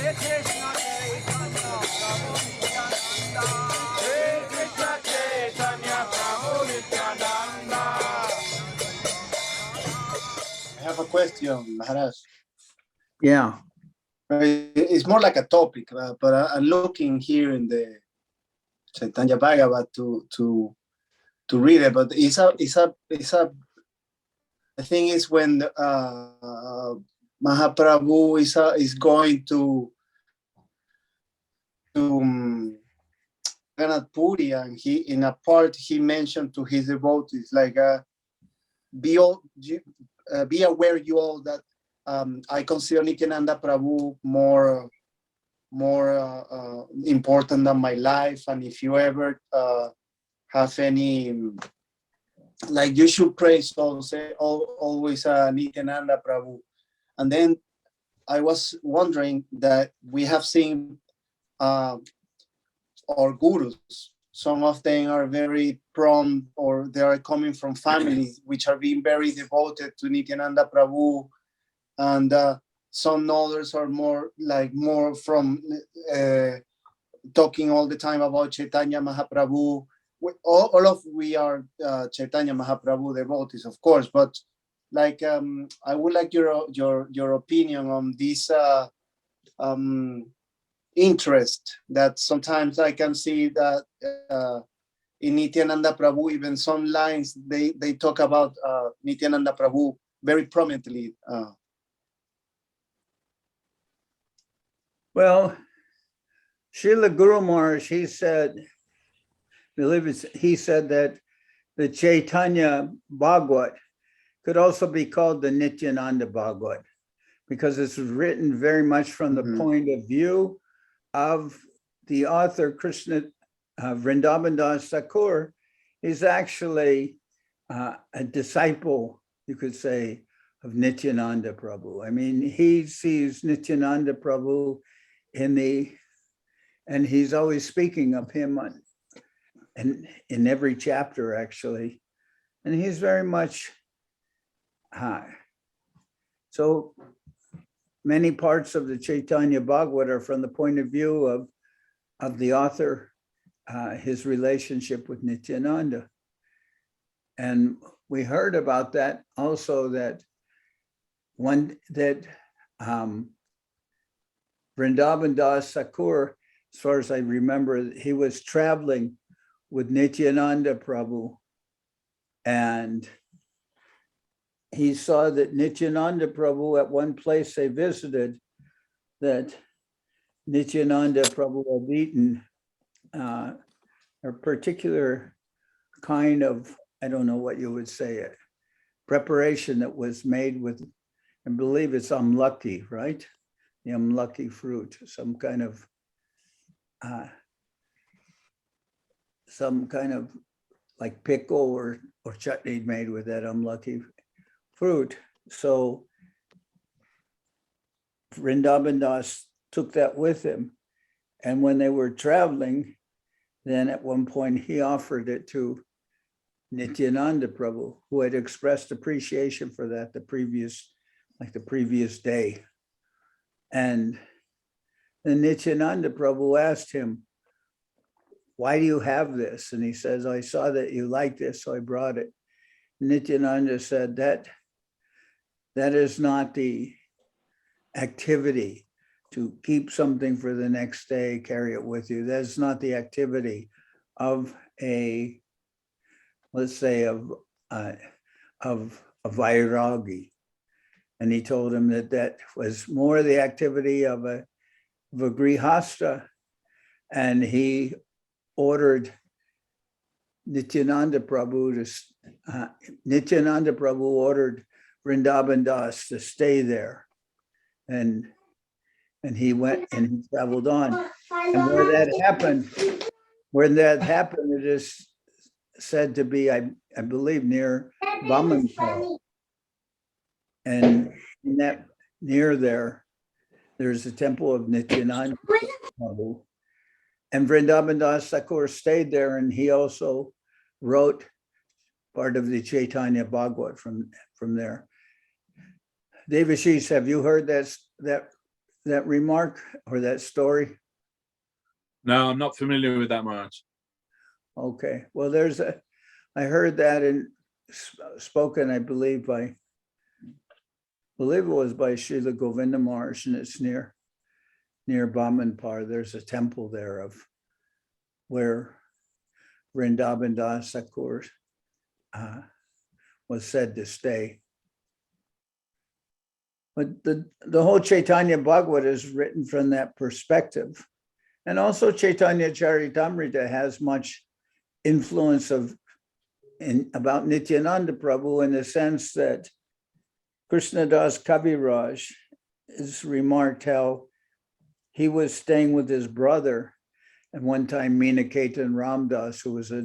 I have a question, Maharaj. Yeah. It's more like a topic, but I'm looking here in the Chaitanya Bhagavat to read it. But it's a I think it's when Mahaprabhu is going to Jagannath Puri, and he in a part he mentioned to his devotees like be aware you all that I consider Nityananda Prabhu more important than my life, and if you ever have any, like, you should praise always Nityananda Prabhu. And then I was wondering that we have seen our gurus, some of them are very prompt, or they are coming from families which are being very devoted to Nityananda Prabhu, and some others are more from talking all the time about Chaitanya Mahaprabhu. We are Chaitanya Mahaprabhu devotees, of course, but like I would like your opinion on this interest that sometimes I can see that in Nityananda Prabhu, even some lines they talk about Nityananda Prabhu very prominently. Well, Srila Guru Maharaj, he said that the Chaitanya Bhagavat could also be called the Nityananda Bhagavat, because this was written very much from the point of view of the author, Krishna Vrindavan Das Thakur. Is actually a disciple, you could say, of Nityananda Prabhu. I mean, he sees Nityananda Prabhu and he's always speaking of him in every chapter, actually. And he's very much high. So many parts of the Chaitanya Bhagavat are from the point of view of the author, his relationship with Nityananda. And we heard about that also, that Vrindavan Das Thakur, as far as I remember, he was traveling with Nityananda Prabhu, and he saw that Nityananda Prabhu, at one place they visited, that Nityananda Prabhu had eaten a particular kind of, I don't know what you would say, a preparation that was made with, I believe it's amlaki, right? The amlaki fruit, some kind of like pickle or chutney made with that amlaki fruit. So Vrindavan Das took that with him. And when they were traveling, then at one point he offered it to Nityananda Prabhu, who had expressed appreciation for that the previous day. And then Nityananda Prabhu asked him, "Why do you have this?" And he says, "I saw that you like this, so I brought it." Nityananda said, that is not the activity to keep something for the next day, carry it with you. That's not the activity of a, let's say, of a vairagi. And he told him that was more the activity of a grihasta. And he ordered Nityananda Prabhu ordered Vrindavan Das to stay there. And he went and he traveled on. And when that happened, it is said to be, I believe, near Bhamanpal. And in that, near there's a temple of Nityananda Prabhu. And Vrindavan Das Thakur stayed there, and he also wrote part of the Chaitanya Bhagavat from there. Devashis, have you heard that that remark or that story? No, I'm not familiar with that, Maharaj. Okay, well, I heard that spoken, I believe it was by Srila Govinda Maharaj, and it's near Bamanpar. There's a temple there of where Vrindavan Das Thakur was said to stay. But the whole Chaitanya Bhagavad is written from that perspective. And also Chaitanya Charitamrita has much influence about Nityananda Prabhu, in the sense that Krishnadas Kaviraj is remarked how he was staying with his brother. And one time Meenaketa Ramdas, who was a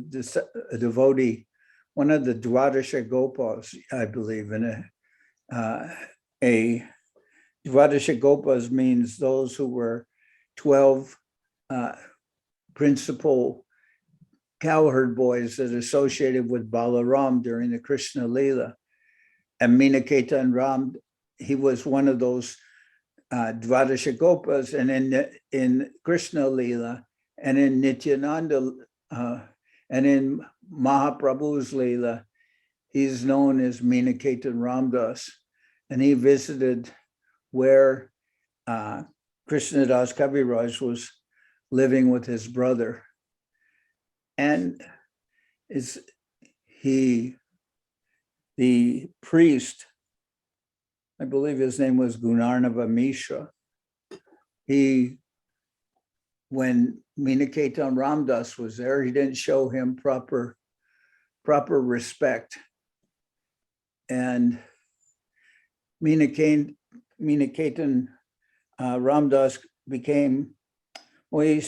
devotee, one of the Dwadasha Gopals, I believe, in a Dwadasha Gopas means those who were 12 principal cowherd boys that associated with Balaram during the Krishna Lila. And Meenaketa and Ram, he was one of those Dwadasha Gopas, and in Krishna Lila and in Nityananda and in Mahaprabhu's Lila, he's known as Meenaketa Ramdas. And he visited where Krishnadas Kaviraj was living with his brother. And the priest, I believe his name was Gunarnava Mishra, when Meenaketa Ramdas was there, he didn't show him proper respect. And Meenaketa Ramdas became, well,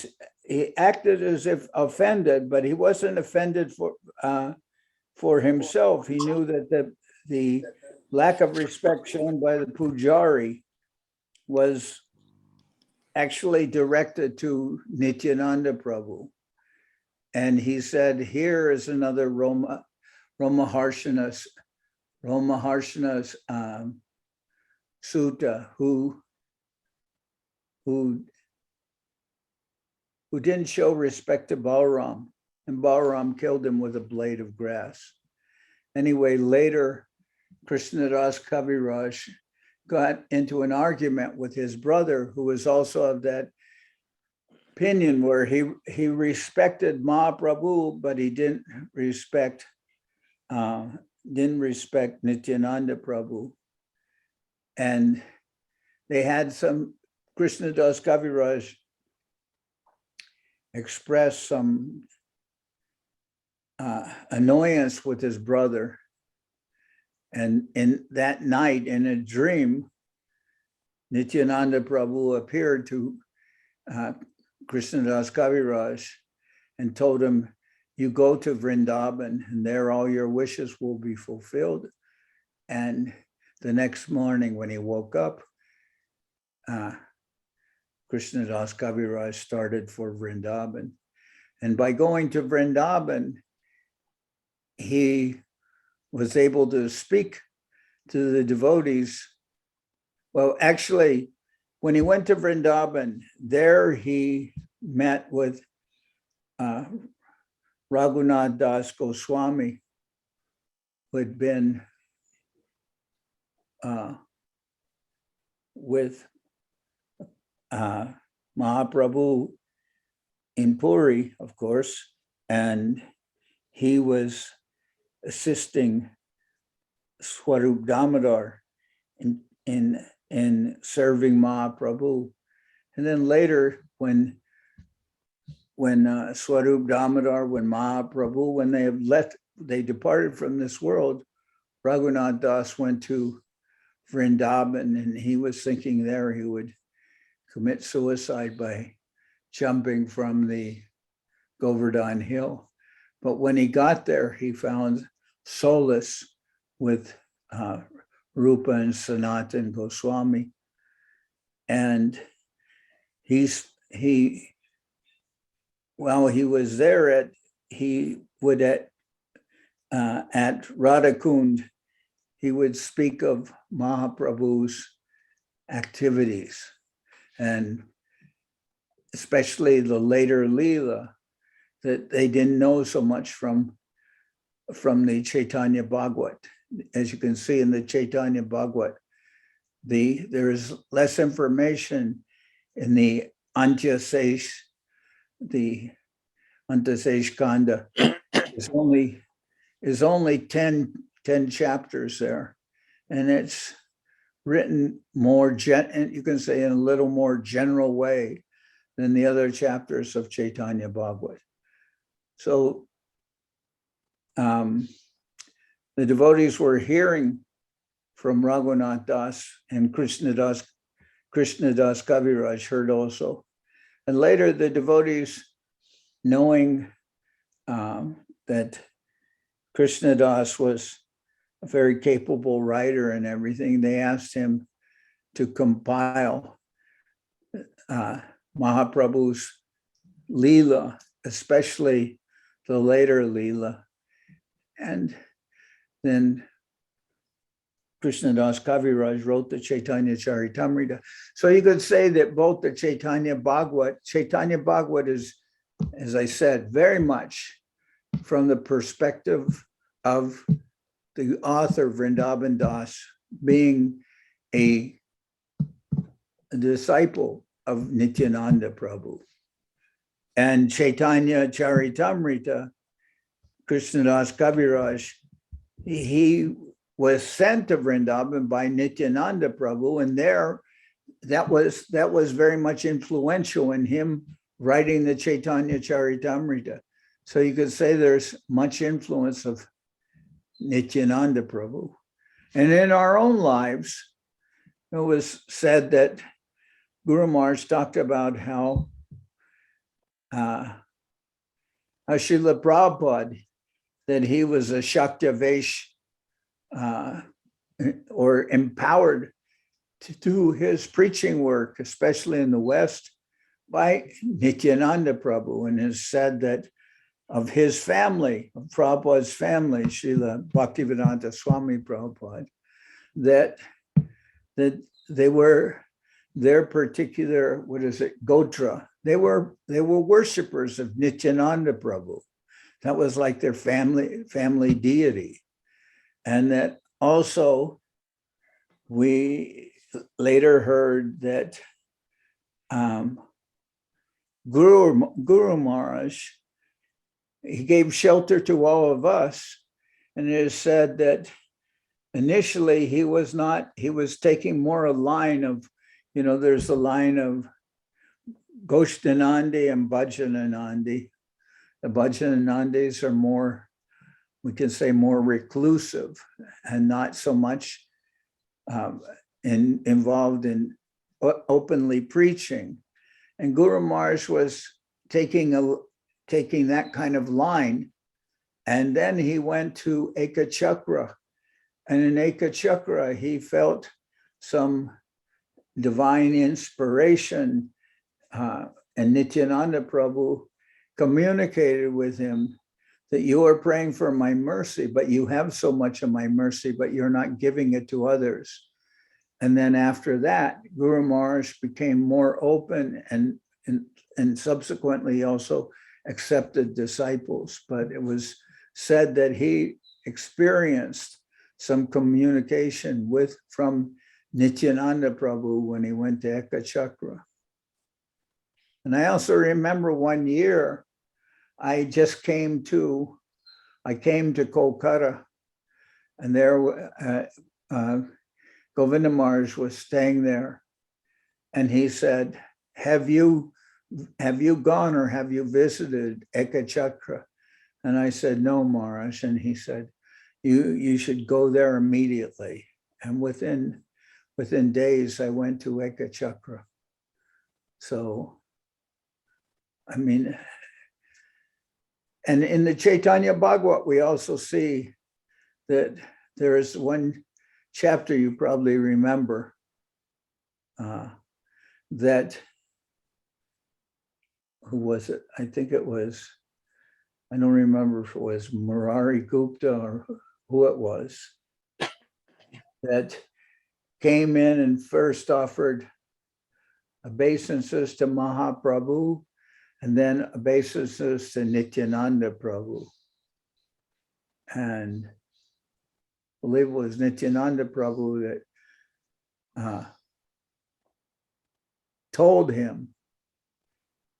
he acted as if offended, but he wasn't offended for himself. He knew that the lack of respect shown by the pujari was actually directed to Nityananda Prabhu. And he said, here is another Romaharshana's Sutta who didn't show respect to Balaram, and Balaram killed him with a blade of grass. Anyway, later, Krishnadas Kaviraj got into an argument with his brother, who was also of that opinion where he respected Mahaprabhu, but he didn't respect Nityananda Prabhu. And they had Krishnadas Kaviraj express some annoyance with his brother. And in that night, in a dream, Nityananda Prabhu appeared to Krishnadas Kaviraj and told him, you go to Vrindavan and there all your wishes will be fulfilled. And the next morning when he woke up, Krishnadas Kaviraj started for Vrindavan. And by going to Vrindavan, he was able to speak to the devotees. Well, actually, when he went to Vrindavan, there he met with Raghunath Das Goswami, who had been with Mahaprabhu in Puri, of course, and he was assisting Swarup Damodar in serving Mahaprabhu. And then later, when Swarup Damodar, when Mahaprabhu, when they departed from this world, Raghunath Das went to Vrindavan, and he was thinking there he would commit suicide by jumping from the Govardhan hill. But when he got there, he found solace with Rupa and Sanatan Goswami. And while he was there, he would at Radhakund, he would speak of Mahaprabhu's activities. and especially the later Leela, that they didn't know so much from the Chaitanya Bhagavat. As you can see in the Chaitanya Bhagavat, there is less information in the Antyasesh, the Antasesh Kanda. is only 10 chapters there, and it's written more you can say in a little more general way than the other chapters of Chaitanya Bhagavat. So the devotees were hearing from Raghunath Das, and Krishna Das Kaviraj heard also. And later the devotees, knowing that Krishna Das was a very capable writer and everything, they asked him to compile Mahaprabhu's Leela, especially the later Leela. And then Krishna Das Kaviraj wrote the Chaitanya Charitamrita. So you could say that both the Chaitanya Bhagavat is, as I said, very much from the perspective of the author Vrindavan Das being a disciple of Nityananda Prabhu. And Chaitanya Charitamrita, Krishna Das Kaviraj, he was sent to Vrindavan by Nityananda Prabhu, and that was very much influential in him writing the Chaitanya Charitamrita. So you could say there's much influence of Nityananda Prabhu. And in our own lives, it was said that Guru Maharaj talked about how Srila Prabhupada, that he was a Shaktavesh or empowered to do his preaching work, especially in the West, by Nityananda Prabhu, and has said that of his family, of Prabhupada's family, Srila Bhaktivedanta Swami Prabhupada, that they were their particular, Gotra. They were worshipers of Nityananda Prabhu. That was like their family deity. And that also we later heard that Guru Maharaj, he gave shelter to all of us. And it is said that initially he was taking more a line of, there's a line of Goshtanandi and Bhajananandi. The Bhajananandis are more, we can say, more reclusive and not so much involved in openly preaching. And Guru Maharaj was taking that kind of line. And then he went to Ekachakra. And in Ekachakra, he felt some divine inspiration. And Nityananda Prabhu communicated with him that you are praying for my mercy, but you have so much of my mercy, but you're not giving it to others. And then after that, Guru Maharaj became more open and subsequently also accepted disciples. But it was said that he experienced some communication from Nityananda Prabhu when he went to Ekachakra. And I also remember one year, I came to Kolkata, and there Govinda Maharaj was staying there, and he said, have you gone or have you visited Ekachakra? And I said, no, Maharaj. And he said, you should go there immediately. And within days, I went to Ekachakra. So, I mean, and in the Chaitanya Bhagavat, we also see that there is one chapter you probably remember that, who was it? I think it was, I don't remember if it was Murari Gupta or who it was, that came in and first offered obeisances to Mahaprabhu, and then obeisances to Nityananda Prabhu. And I believe it was Nityananda Prabhu that told him,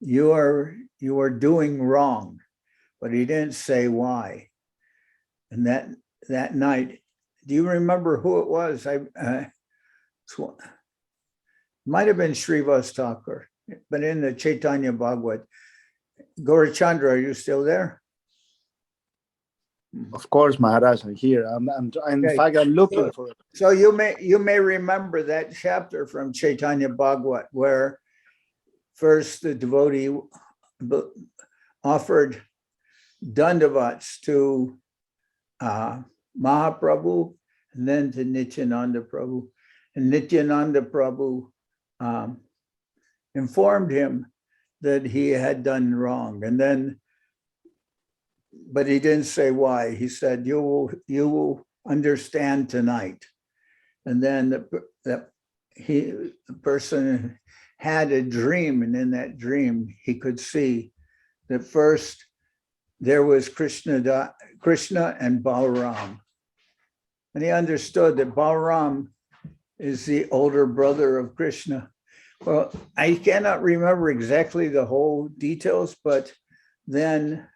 you are doing wrong, but he didn't say why. And that night, do you remember who it was? Might have been Srivas Thakur, but in the Chaitanya Bhagavat. Gaurachandra, are you still there? Of course, Maharaj, I'm here. In fact, I'm looking for it. So you may remember that chapter from Chaitanya Bhagavat where first the devotee offered dandavats to Mahaprabhu and then to Nityananda Prabhu. And Nityananda Prabhu informed him that he had done wrong. And then, but he didn't say why. He said, you will understand tonight. And then the person had a dream, and in that dream, he could see that first there was Krishna and Balaram. And he understood that Balaram is the older brother of Krishna. Well, I cannot remember exactly the whole details, but then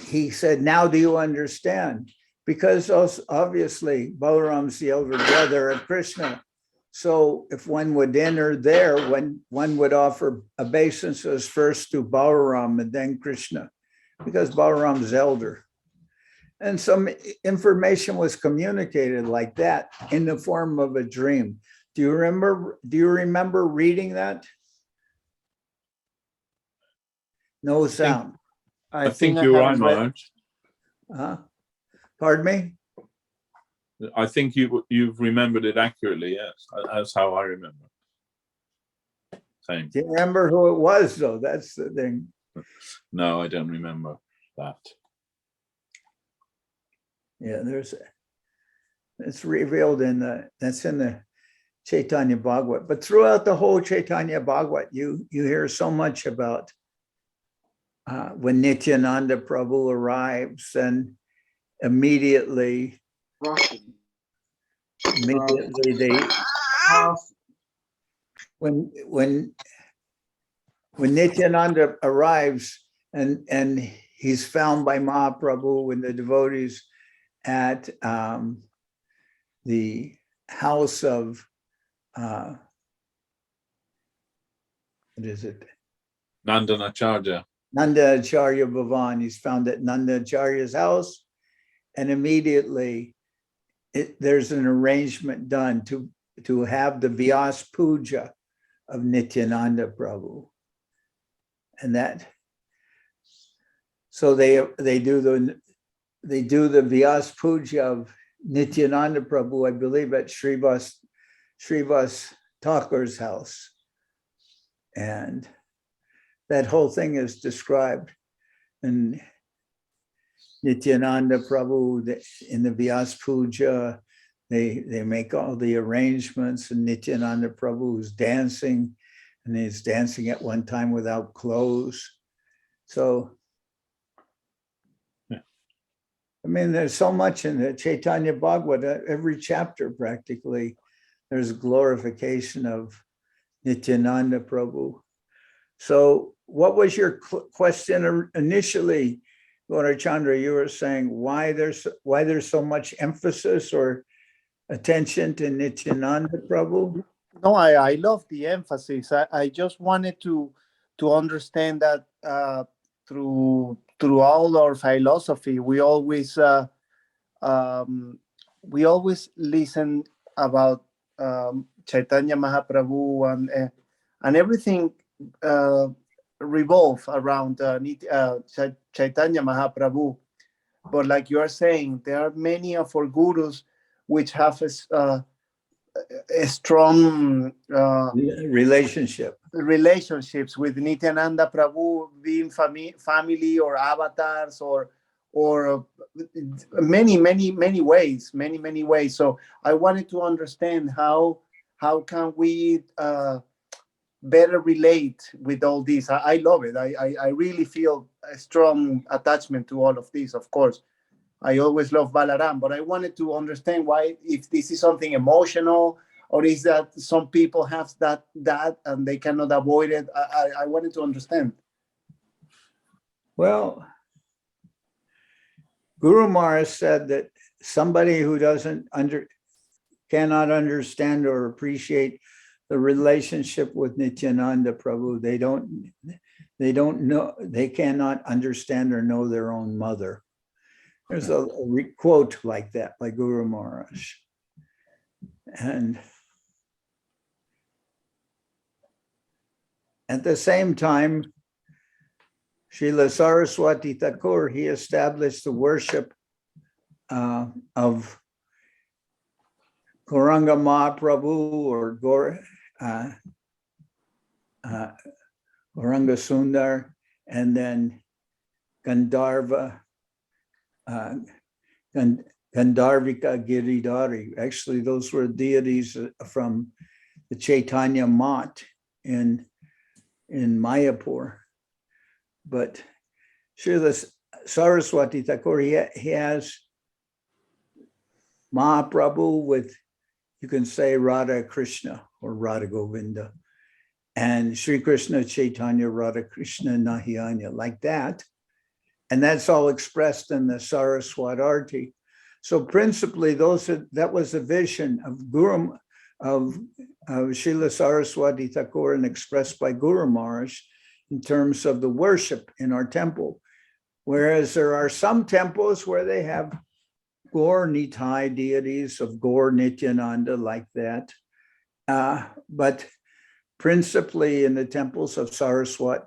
he said, now do you understand? Because obviously Balaram's the elder brother of Krishna. So if one would enter there, when one would offer obeisances first to Balaram and then Krishna, because Balaram's elder. And some information was communicated like that in the form of a dream. Do you remember reading that? No sound. I think you're right, Maharaj. Pardon me? I think you've remembered it accurately, yes. That's how I remember. Same. Do you remember who it was, though? That's the thing. No, I don't remember that. Yeah, it's revealed that's in the Chaitanya Bhagavat. But throughout the whole Chaitanya Bhagavat, you hear so much about when Nityananda Prabhu arrives, and immediately they when Nityananda arrives and he's found by Mahaprabhu and the devotees at the house of what is it? Nandanacharya. Nandacharya Bhavan. He's found at Nandacharya's house, and immediately there's an arrangement done to have the Vyas Puja of Nityananda Prabhu. And so they do the Vyas Puja of Nityananda Prabhu, I believe, at Srivas Thakur's house. And that whole thing is described in Nityananda Prabhu in the Vyas Puja. They make all the arrangements, and Nityananda Prabhu is dancing, and he's dancing at one time without clothes. So, I mean, there's so much in the Chaitanya Bhagavat, every chapter practically, there's glorification of Nityananda Prabhu. So what was your question initially, Gaurachandra? You were saying why there's so much emphasis or attention to Nityananda Prabhu? No, I love the emphasis. I just wanted to understand that through all our philosophy, we always listen about Chaitanya Mahaprabhu and everything revolve around Chaitanya Mahaprabhu. But like you are saying, there are many of our gurus which have a strong relationships with Nityananda Prabhu, being family or avatars or many ways. So I wanted to understand how how can we better relate with all this? I love it. I really feel a strong attachment to all of this, of course. I always love Balaram, but I wanted to understand why, if this is something emotional, or is that some people have that and they cannot avoid it. I wanted to understand. Well, Guru Maharaj said that somebody who cannot understand or appreciate the relationship with Nityananda Prabhu, they don't know, they cannot understand or know their own mother. There's a quote like that by Guru Maharaj. And at the same time, Srila Saraswati Thakur, he established the worship of Gauranga Mahaprabhu or Gauranga Sundar, and then Gandharva, Gandharvika Giridhari. Actually, those were deities from the Chaitanya Mat in Mayapur. But Srila Saraswati Thakur, he has Mahaprabhu with, you can say, Radha Krishna or Radha Govinda, and Sri Krishna Chaitanya Radha Krishna Nahiyanya, like that. And that's all expressed in the Saraswati Arti. So principally, that was a vision of Srila Saraswati Thakur and expressed by Guru Maharaj in terms of the worship in our temple. Whereas there are some temples where they have Gaur Nitai deities of Gaur Nityananda like that. But principally in the temples of Saraswati,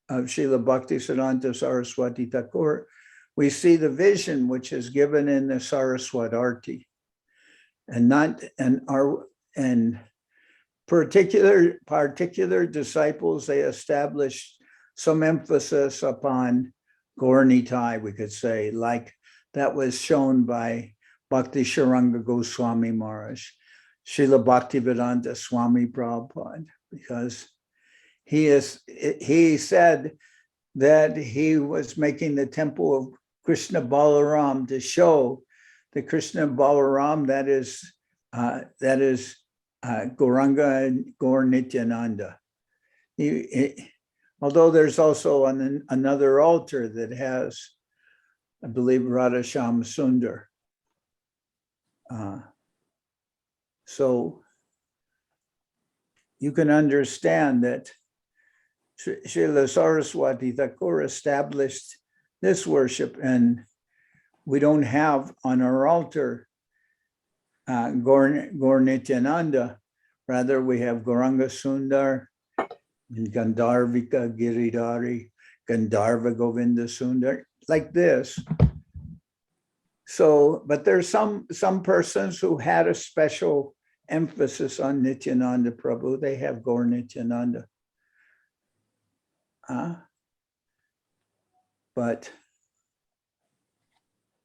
of Srila Bhaktisiddhanta Saraswati Thakur, we see the vision which is given in the Saraswati Arti. And particular disciples, they established some emphasis upon Gaur Nitai, we could say, like that was shown by Bhakti Sharanga Goswami Maharaj, Srila Bhaktivedanta Swami Prabhupada, because he said that he was making the temple of Krishna Balaram to show the Krishna Balaram, that is Gauranga and Gaur Nityananda. Although there's also another altar that has, I believe, Radha Shyam Sundar. So you can understand that Srila Saraswati Thakur established this worship, and we don't have on our altar Gaur Nityananda. Rather, we have Gauranga Sundar and Gandharvika Giridhari, Gandharva Govinda Sundar, like this. So, but there's some persons who had a special emphasis on Nityananda Prabhu. They have Gaur Nityananda. But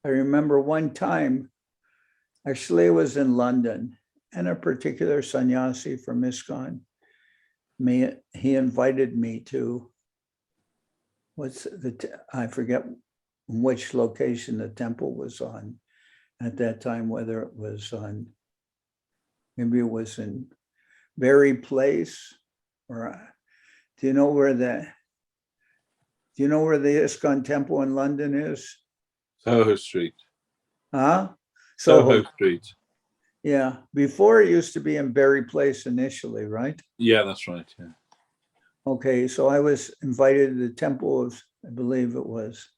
I remember one time, actually it was in London, and a particular sannyasi from ISKCON, he invited me to, I forget which location the temple was on at that time, whether it was on, maybe it was in Berry Place, or do you know where the ISKCON temple in London is? Soho Street. Huh? Soho Street. Yeah, before it used to be in Berry Place initially, right? Yeah, that's right. Yeah. Okay, so I was invited to the temple of, I believe it was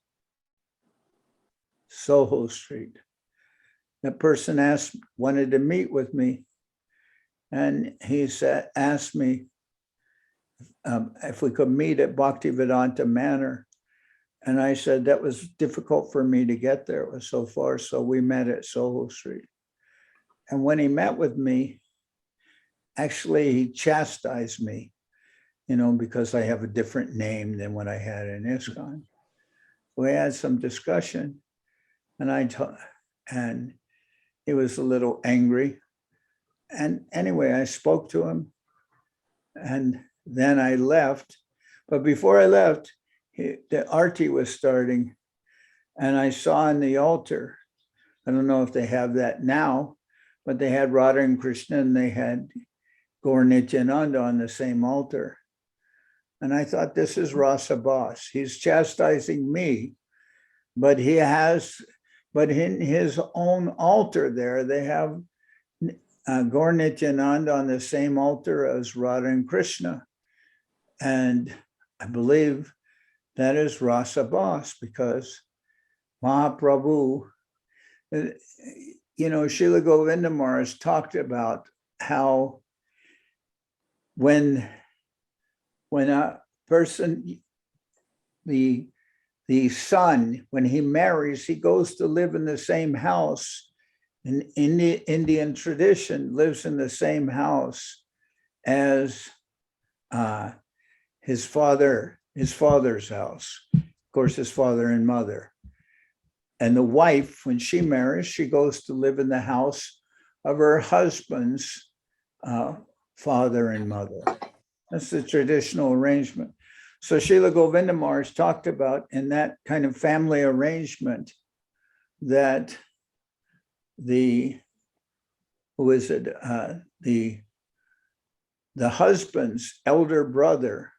Soho Street. That person wanted to meet with me, and he asked me if we could meet at Bhaktivedanta Manor. And I said that was difficult for me to get there. It was so far. So we met at Soho Street. And when he met with me, actually he chastised me, because I have a different name than what I had in ISKCON. We had some discussion, and he was a little angry. And anyway, I spoke to him, and then I left. But before I left, the arti was starting, and I saw on the altar, I don't know if they have that now, but they had Radha and Krishna, and they had Gaur Nityananda on the same altar. And I thought, this is Rasa Boss. He's chastising me, but in his own altar there, they have Gaur Nityananda on the same altar as Radha and Krishna. And I believe that is Rasa Boss, because Mahaprabhu, Srila Govinda Maharaj talked about how when a person, the son, when he marries, he goes to live in the same house. In the Indian tradition, lives in the same house as his father's house, of course, his father and mother. And the wife, when she marries, she goes to live in the house of her husband's father and mother. That's the traditional arrangement. So Srila Govinda Maharaj talked about in that kind of family arrangement that the husband's elder brother,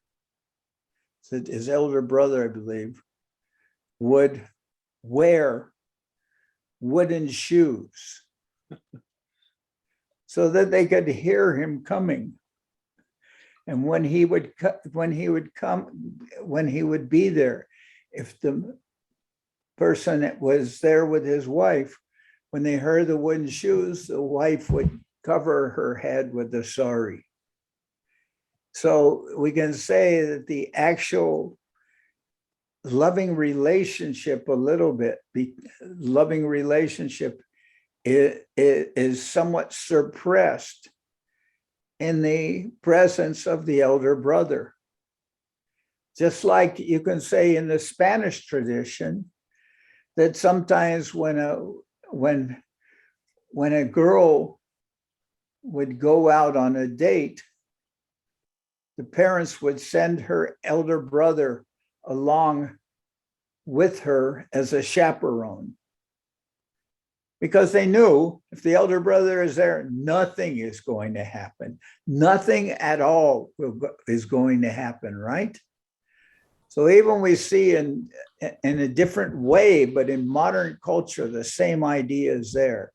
his elder brother, I believe, would wear wooden shoes so that they could hear him coming. And when he would be there, if the person that was there with his wife, when they heard the wooden shoes, the wife would cover her head with the sari. So we can say that the actual loving relationship, is somewhat suppressed in the presence of the elder brother. Just like you can say in the Spanish tradition, that sometimes when a girl would go out on a date, the parents would send her elder brother along with her as a chaperone, because they knew if the elder brother is there, nothing is going to happen. Nothing at all is going to happen, right? So even we see in a different way, but in modern culture, the same idea is there,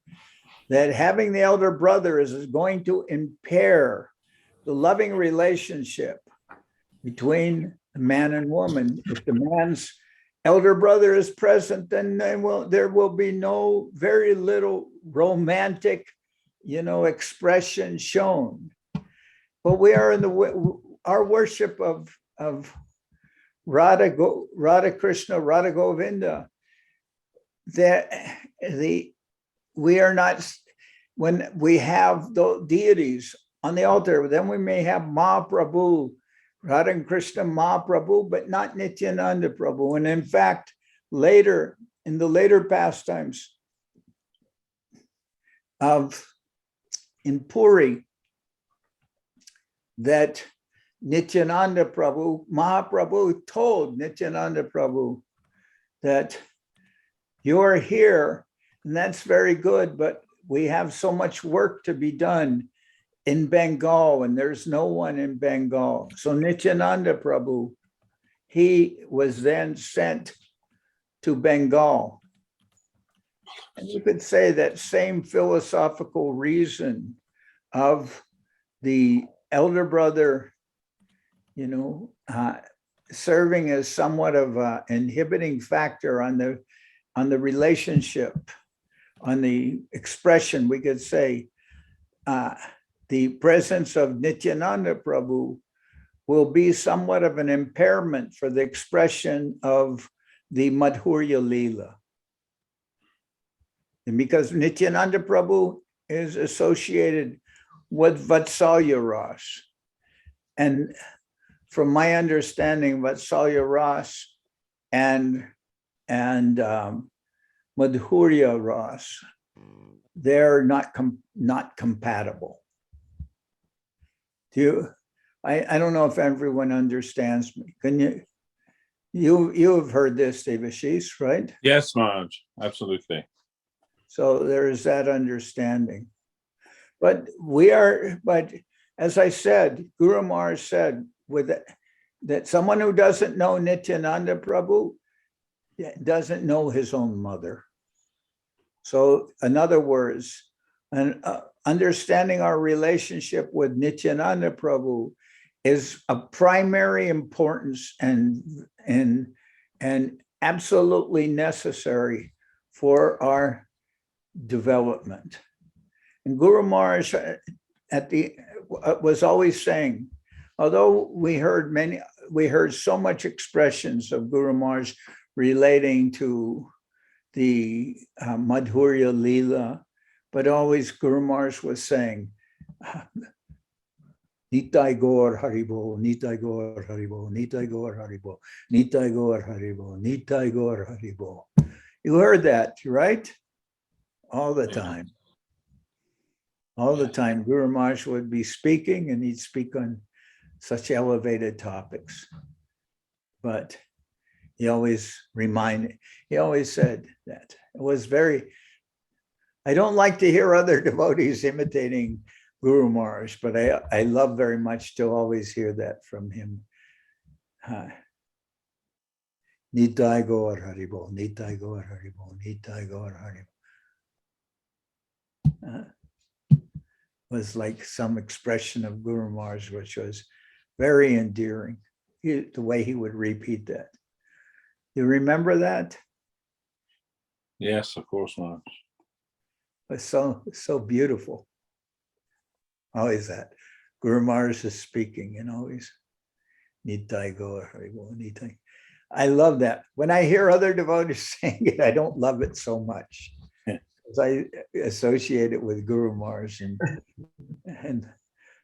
that having the elder brother is going to impair the loving relationship between the man and woman. If the man's elder brother is present, then there will be very little romantic, expression shown. But we are in our worship of Radha Krishna, Radha Govinda, that we are not, when we have the deities on the altar, then we may have Mahaprabhu, Radha and Krishna Mahaprabhu, but not Nityananda Prabhu. And in fact, in the later pastimes in Puri, that Nityananda Prabhu, Mahaprabhu told Nityananda Prabhu that you're here, and that's very good, but we have so much work to be done in Bengal, and there's no one in Bengal. So Nityananda Prabhu, he was then sent to Bengal. And you could say that same philosophical reason of the elder brother, serving as somewhat of an inhibiting factor on the relationship, on the expression, we could say, the presence of Nityananda Prabhu will be somewhat of an impairment for the expression of the Madhurya Leela. And because Nityananda Prabhu is associated with Vatsalya Ras. And from my understanding, Vatsalya Ras and Madhurya Ras, they're not compatible. Do you, I don't know if everyone understands me. Can you have heard this, Devashis, right? Yes, Maharaj, absolutely. So there is that understanding. But as I said, Guru Maharaj said that someone who doesn't know Nityananda Prabhu doesn't know his own mother. So in other words, understanding our relationship with Nityananda Prabhu is of primary importance and absolutely necessary for our development. And Guru Maharaj was always saying, although we heard so much expressions of Guru Maharaj relating to the Madhurya Leela, but always Guru Maharaj was saying, Nitai Gaur Haribo, Nitai Gaur Haribo, Nitai Gaur Haribo, Nitai Gaur Haribo, Nitai Gaur Haribo. You heard that, right? All the time. All the time, Guru Maharaj would be speaking and he'd speak on such elevated topics. But he always said that. It was very, I don't like to hear other devotees imitating Guru Maharaj, but I love very much to always hear that from him. Nitai Gaur Haribo, Nitai Gaur Haribo, Nitai Gaur Haribo. Was like some expression of Guru Maharaj, which was very endearing, the way he would repeat that. You remember that? Yes, of course, Maharaj. It was so beautiful. Always that. Guru Maharaj is speaking and always Nitai Gaur Haribo, Nitai. I love that. When I hear other devotees saying it, I don't love it so much. I associate it with Guru Maharaj, and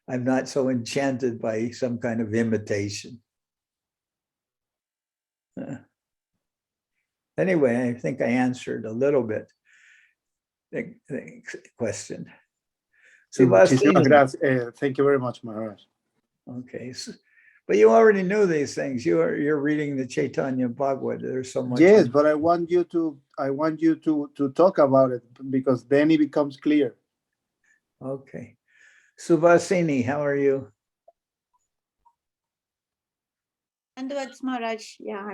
I'm not so enchanted by some kind of imitation. Anyway, I think I answered a little bit the question. Thank you very much, Maharaj. Okay, but you already knew these things. You're reading the Chaitanya Bhagavad. There's so much. Yes, but I want you to talk about it, because then it becomes clear. Okay. Subhasini, how are you? Dandavats, Maharaj. Yeah,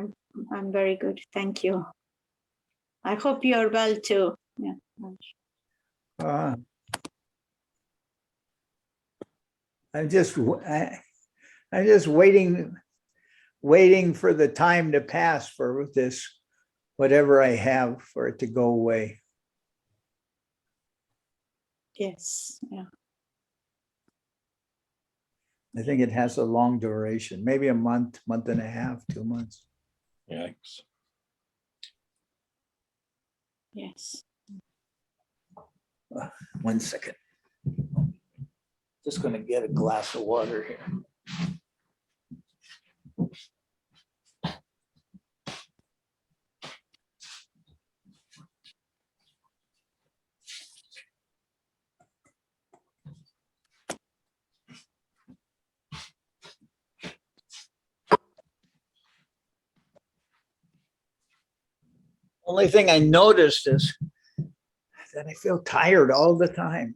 I'm very good. Thank you. I hope you're well too. Yeah. I'm just waiting for the time to pass for this, whatever I have, for it to go away. Yes. Yeah. I think it has a long duration, maybe a month, month and a half, 2 months. Yikes. Yes. 1 second. Just going to get a glass of water here. Only thing I noticed is that I feel tired all the time.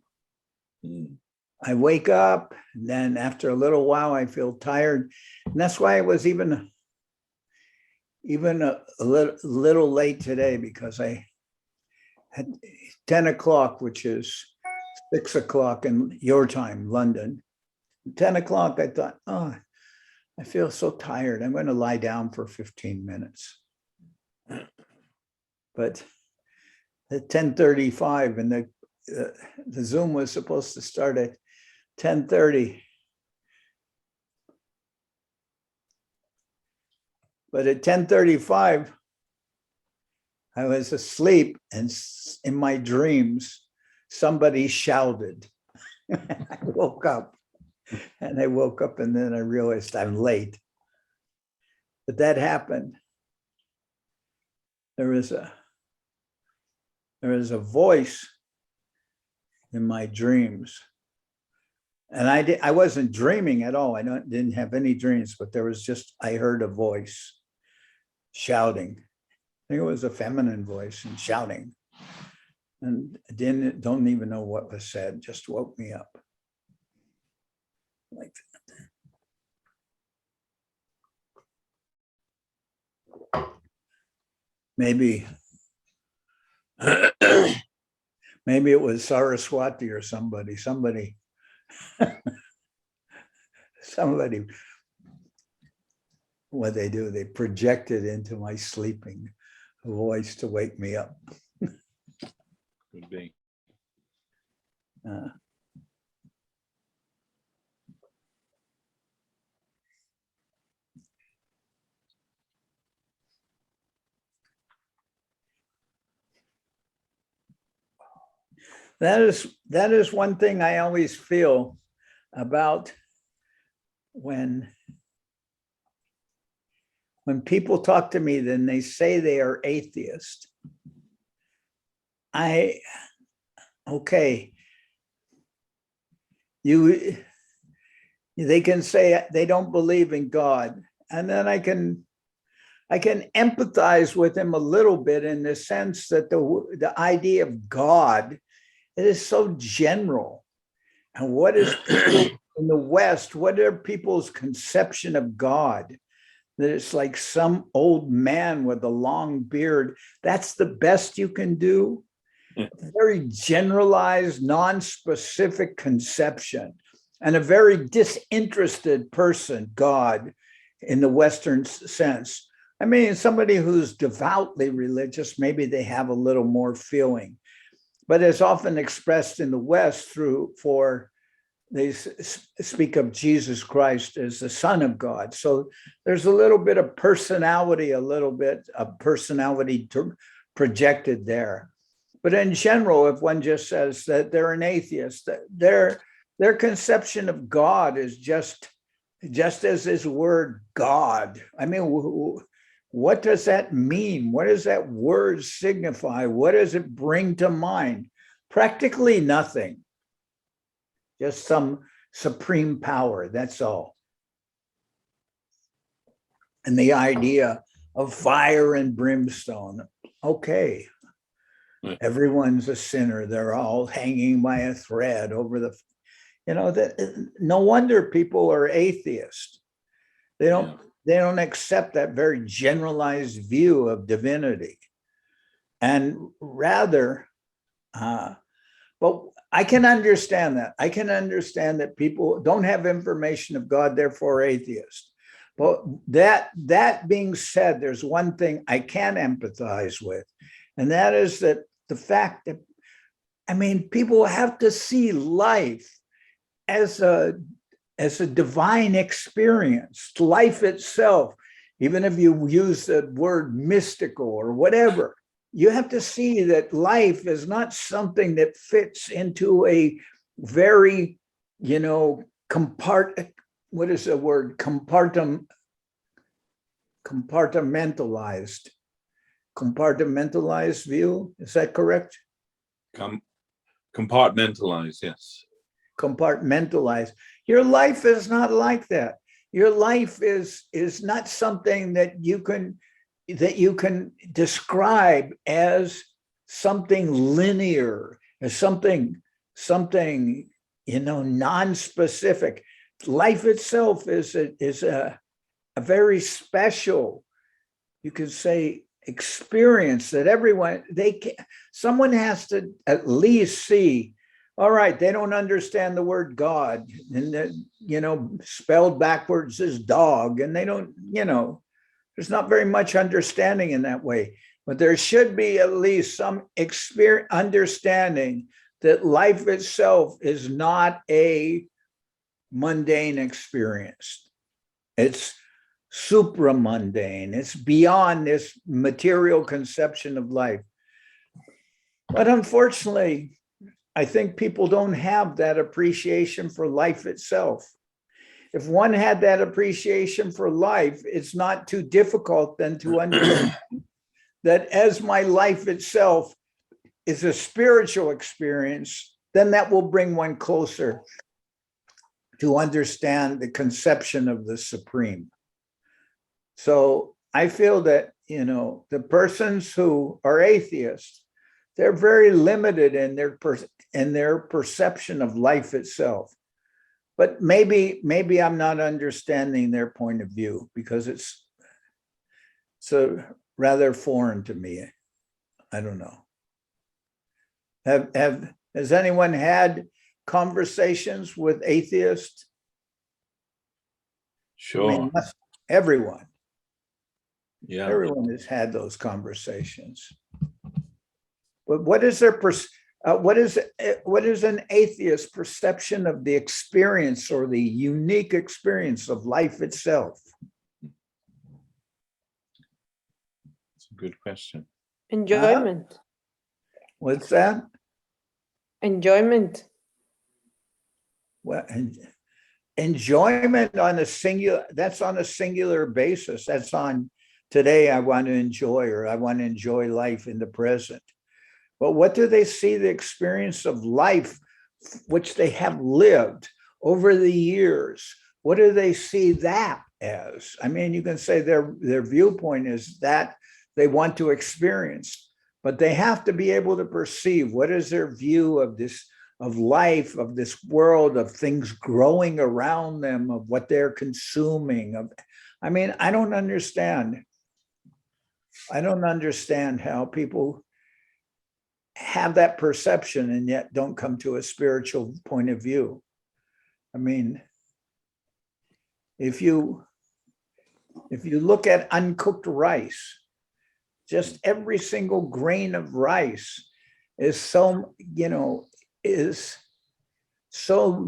I wake up, and then after a little while, I feel tired. And that's why I was even a little late today, because I had 10 o'clock, which is 6 o'clock in your time, London. 10 o'clock, I thought, oh, I feel so tired. I'm going to lie down for 15 minutes. But at 10:35, and the Zoom was supposed to start at 10:30. But at 10:35, I was asleep, and in my dreams, somebody shouted. I woke up, and then I realized I'm late. But that happened. There is a voice in my dreams And I wasn't dreaming at all. I didn't have any dreams, but there was just, I heard a voice shouting. I think it was a feminine voice and shouting. And don't even know what was said, just woke me up. Like that. Maybe it was Saraswati or somebody, what they do, they projected into my sleeping voice to wake me up. Could be. That is one thing I always feel about when people talk to me, then they say they are atheist. Okay. They can say they don't believe in God. And then I can empathize with them a little bit in the sense that the idea of God, it is so general. And what is people in the West, what are people's conception of God? That it's like some old man with a long beard. That's the best you can do. Very generalized, non-specific conception, and a very disinterested person, God, in the Western sense. I mean, somebody who's devoutly religious, maybe they have a little more feeling, but it's often expressed in the West they speak of Jesus Christ as the Son of God. So there's a little bit of personality, projected there. But in general, if one just says that they're an atheist, their conception of God is just as this word God. I mean, what does that mean? What does that word signify? What does it bring to mind? Practically nothing. Just some supreme power, that's all. And the idea of fire and brimstone, okay. Everyone's a sinner. They're all hanging by a thread over no wonder people are atheists. They don't accept that very generalized view of divinity. And rather, but I can understand that. I can understand that people don't have information of God, therefore atheist. But that being said, there's one thing I can empathize with, and that is that the fact that, I mean, people have to see life as a divine experience, life itself, even if you use the word mystical or whatever. You have to see that life is not something that fits into a very, compartmentalized view. Is that correct? Compartmentalized, yes. Compartmentalized. Your life is not like that. Your life is not something that you can describe as something linear, as something non-specific. Life itself is a very special, you could say, experience that someone has to at least see. All right, they don't understand the word God, and spelled backwards is dog, and they don't, there's not very much understanding in that way. But there should be at least some understanding that life itself is not a mundane experience. It's supramundane. It's beyond this material conception of life. But unfortunately, I think people don't have that appreciation for life itself. If one had that appreciation for life, it's not too difficult then to understand that as my life itself is a spiritual experience, then that will bring one closer to understand the conception of the Supreme. So I feel that, you know, the persons who are atheists, they're very limited in their perception of life itself. But maybe I'm not understanding their point of view because it's so rather foreign to me. I don't know. Has anyone had conversations with atheists? Sure. I mean, everyone. Yeah. Everyone has had those conversations. But what is their what is an atheist perception of the experience or the unique experience of life itself? It's a good question. Enjoyment. What's that? Enjoyment. Well, enjoyment on a singular, that's on a singular basis. That's on today I want to enjoy, or I want to enjoy life in the present. But what do they see the experience of life, which they have lived over the years? What do they see that as? I mean, you can say their viewpoint is that they want to experience, but they have to be able to perceive what is their view of this, of life, of this world, of things growing around them, of what they're consuming. I mean, I don't understand. I don't understand how people have that perception and yet don't come to a spiritual point of view. I mean, if you look at uncooked rice, just every single grain of rice is so, you know, is so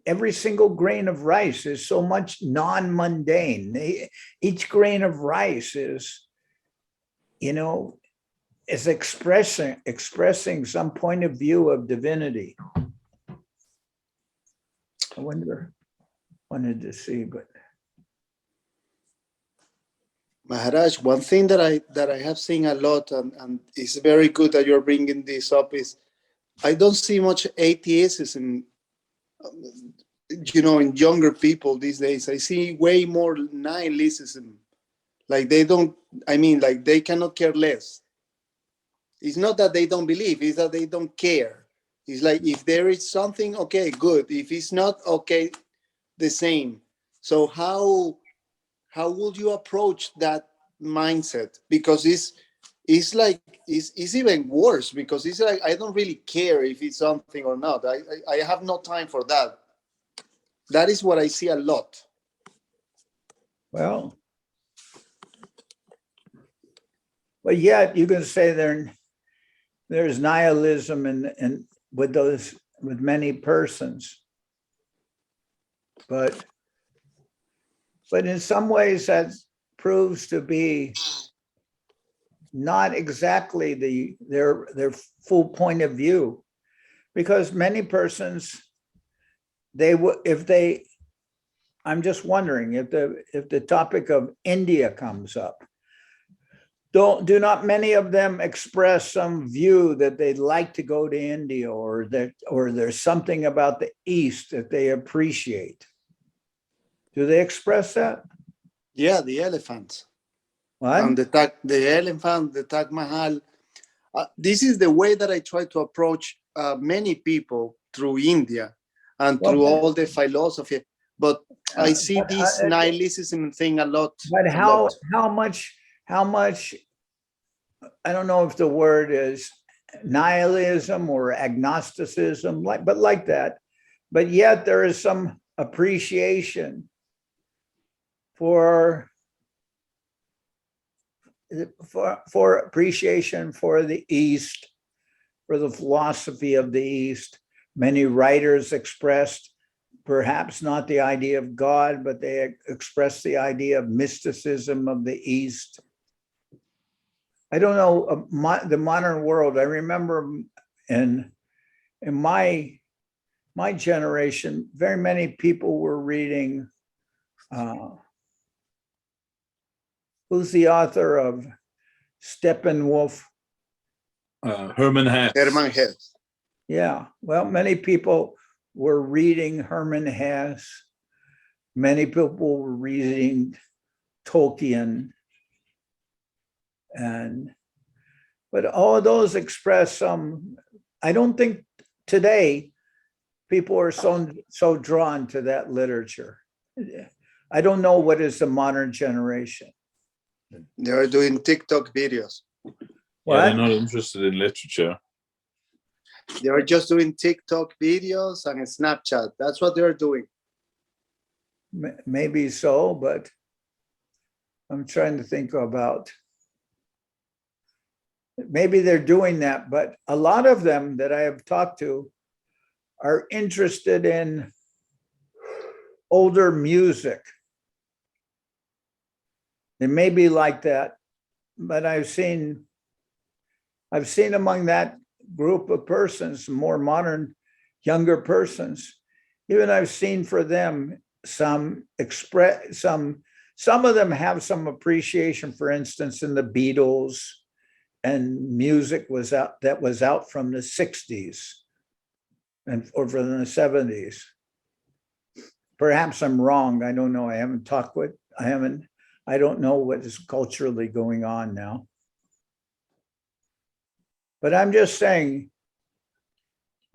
every single grain of rice is so much non-mundane. Each grain of rice is, you know, is expressing some point of view of divinity. I wanted to see, but Maharaj, one thing that I have seen a lot, and it's very good that you're bringing this up, is I don't see much atheism, you know, in younger people these days. I see way more nihilism. Like they don't, I mean, like they cannot care less. It's not that they don't believe, it's that they don't care. It's like, if there is something, okay, good. If it's not, okay, the same. So how would you approach that mindset? Because it's like, it's even worse, because it's like, I don't really care if it's something or not. I have no time for that. That is what I see a lot. well, but yet you can say there's nihilism and with many persons, but in some ways that proves to be not exactly their full point of view, because many persons, I'm just wondering if the topic of India comes up, do not many of them express some view that they'd like to go to India, or there's something about the East that they appreciate? Do they express that? Yeah, the elephant. What? And the elephant, the Taj Mahal. This is the way that I try to approach many people through India and through all the philosophy. But I see this nihilism thing a lot. But how much, I don't know if the word is nihilism or agnosticism, but like that. But yet there is some appreciation for appreciation for the East, for the philosophy of the East. Many writers expressed perhaps not the idea of God, but they expressed the idea of mysticism of the East. I don't know, the modern world. I remember in my generation, very many people were reading, who's the author of Steppenwolf? Herman Hesse. Herman Hesse. Yeah, well, many people were reading Herman Hesse. Many people were reading Tolkien. But all of those express some, I don't think today people are so drawn to that literature. I don't know what is the modern generation. They are doing TikTok videos. Yeah, What? they're not interested in literature. They are just doing TikTok videos and Snapchat. That's what they're doing. Maybe so, but I'm trying to think about, maybe they're doing that, but a lot of them that I have talked to are interested in older music. They may be like that, but I've seen among that group of persons, more modern, younger persons, even I've seen for them some of them have some appreciation, for instance, in the Beatles and music that was out from the 60s or from the 70s. Perhaps I'm wrong. I don't know. I don't know what is culturally going on now. But I'm just saying,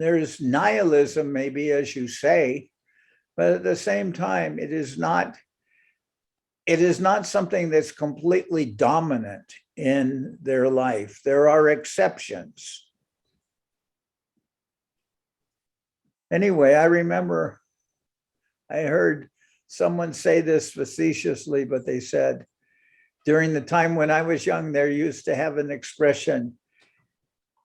there's nihilism, maybe, as you say, but at the same time, it is not something that's completely dominant in their life. There are exceptions. Anyway, I remember I heard someone say this facetiously, but they said, during the time when I was young, there used to have an expression.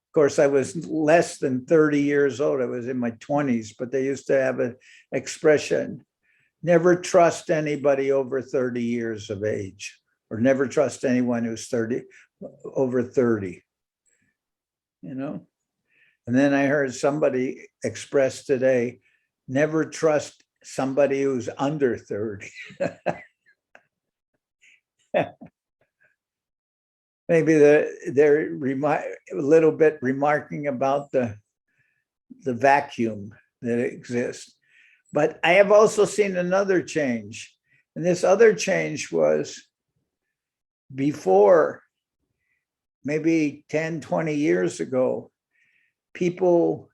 Of course, I was less than 30 years old. I was in my 20s, but they used to have an expression, never trust anybody over 30 years of age, or never trust anyone who's over 30, you know? And then I heard somebody express today, never trust somebody who's under 30. Maybe they're a little bit remarking about the vacuum that exists. But I have also seen another change. And this other change was before, maybe 10, 20 years ago, people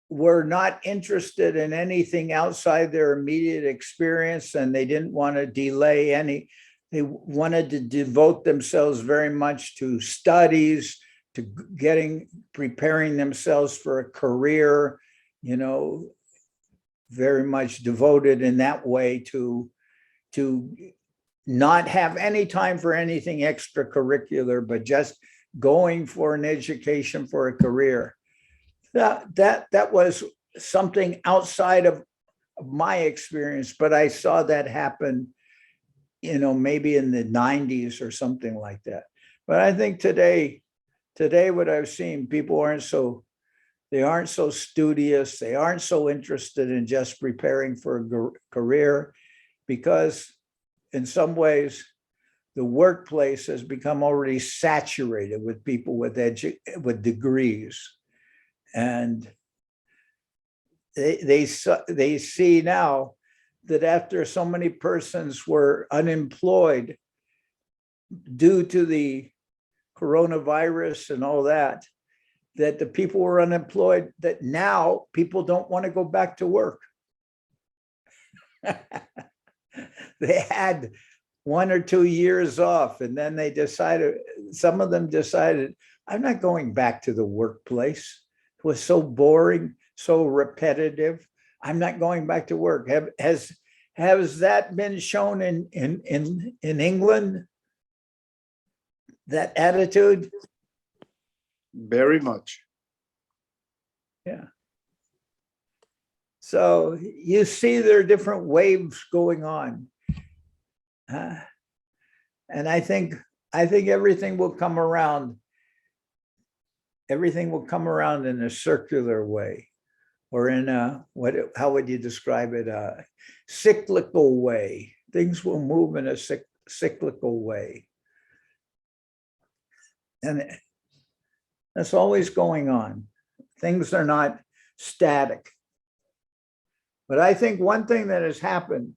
were not interested in anything outside their immediate experience, and they didn't want to delay any. They wanted to devote themselves very much to studies, to preparing themselves for a career, you know, very much devoted in that way to not have any time for anything extracurricular, but just going for an education for a career. That was something outside of my experience, but I saw that happen, you know, maybe in the 90s or something like that. But I think today what I've seen, people aren't so studious. They aren't so interested in just preparing for a career, because in some ways the workplace has become already saturated with people with degrees. And they see now that after so many persons were unemployed due to the coronavirus and all that the people were unemployed, that now people don't want to go back to work. They had 1 or 2 years off, and then some of them decided, I'm not going back to the workplace. It was so boring, so repetitive. I'm not going back to work. Has that been shown in England? That attitude? Very much. Yeah. So you see there are different waves going on. And I think everything will come around. Everything will come around in a circular way, or in how would you describe it? A cyclical way. Things will move in a cyclical way. And that's always going on. Things are not static. But I think one thing that has happened,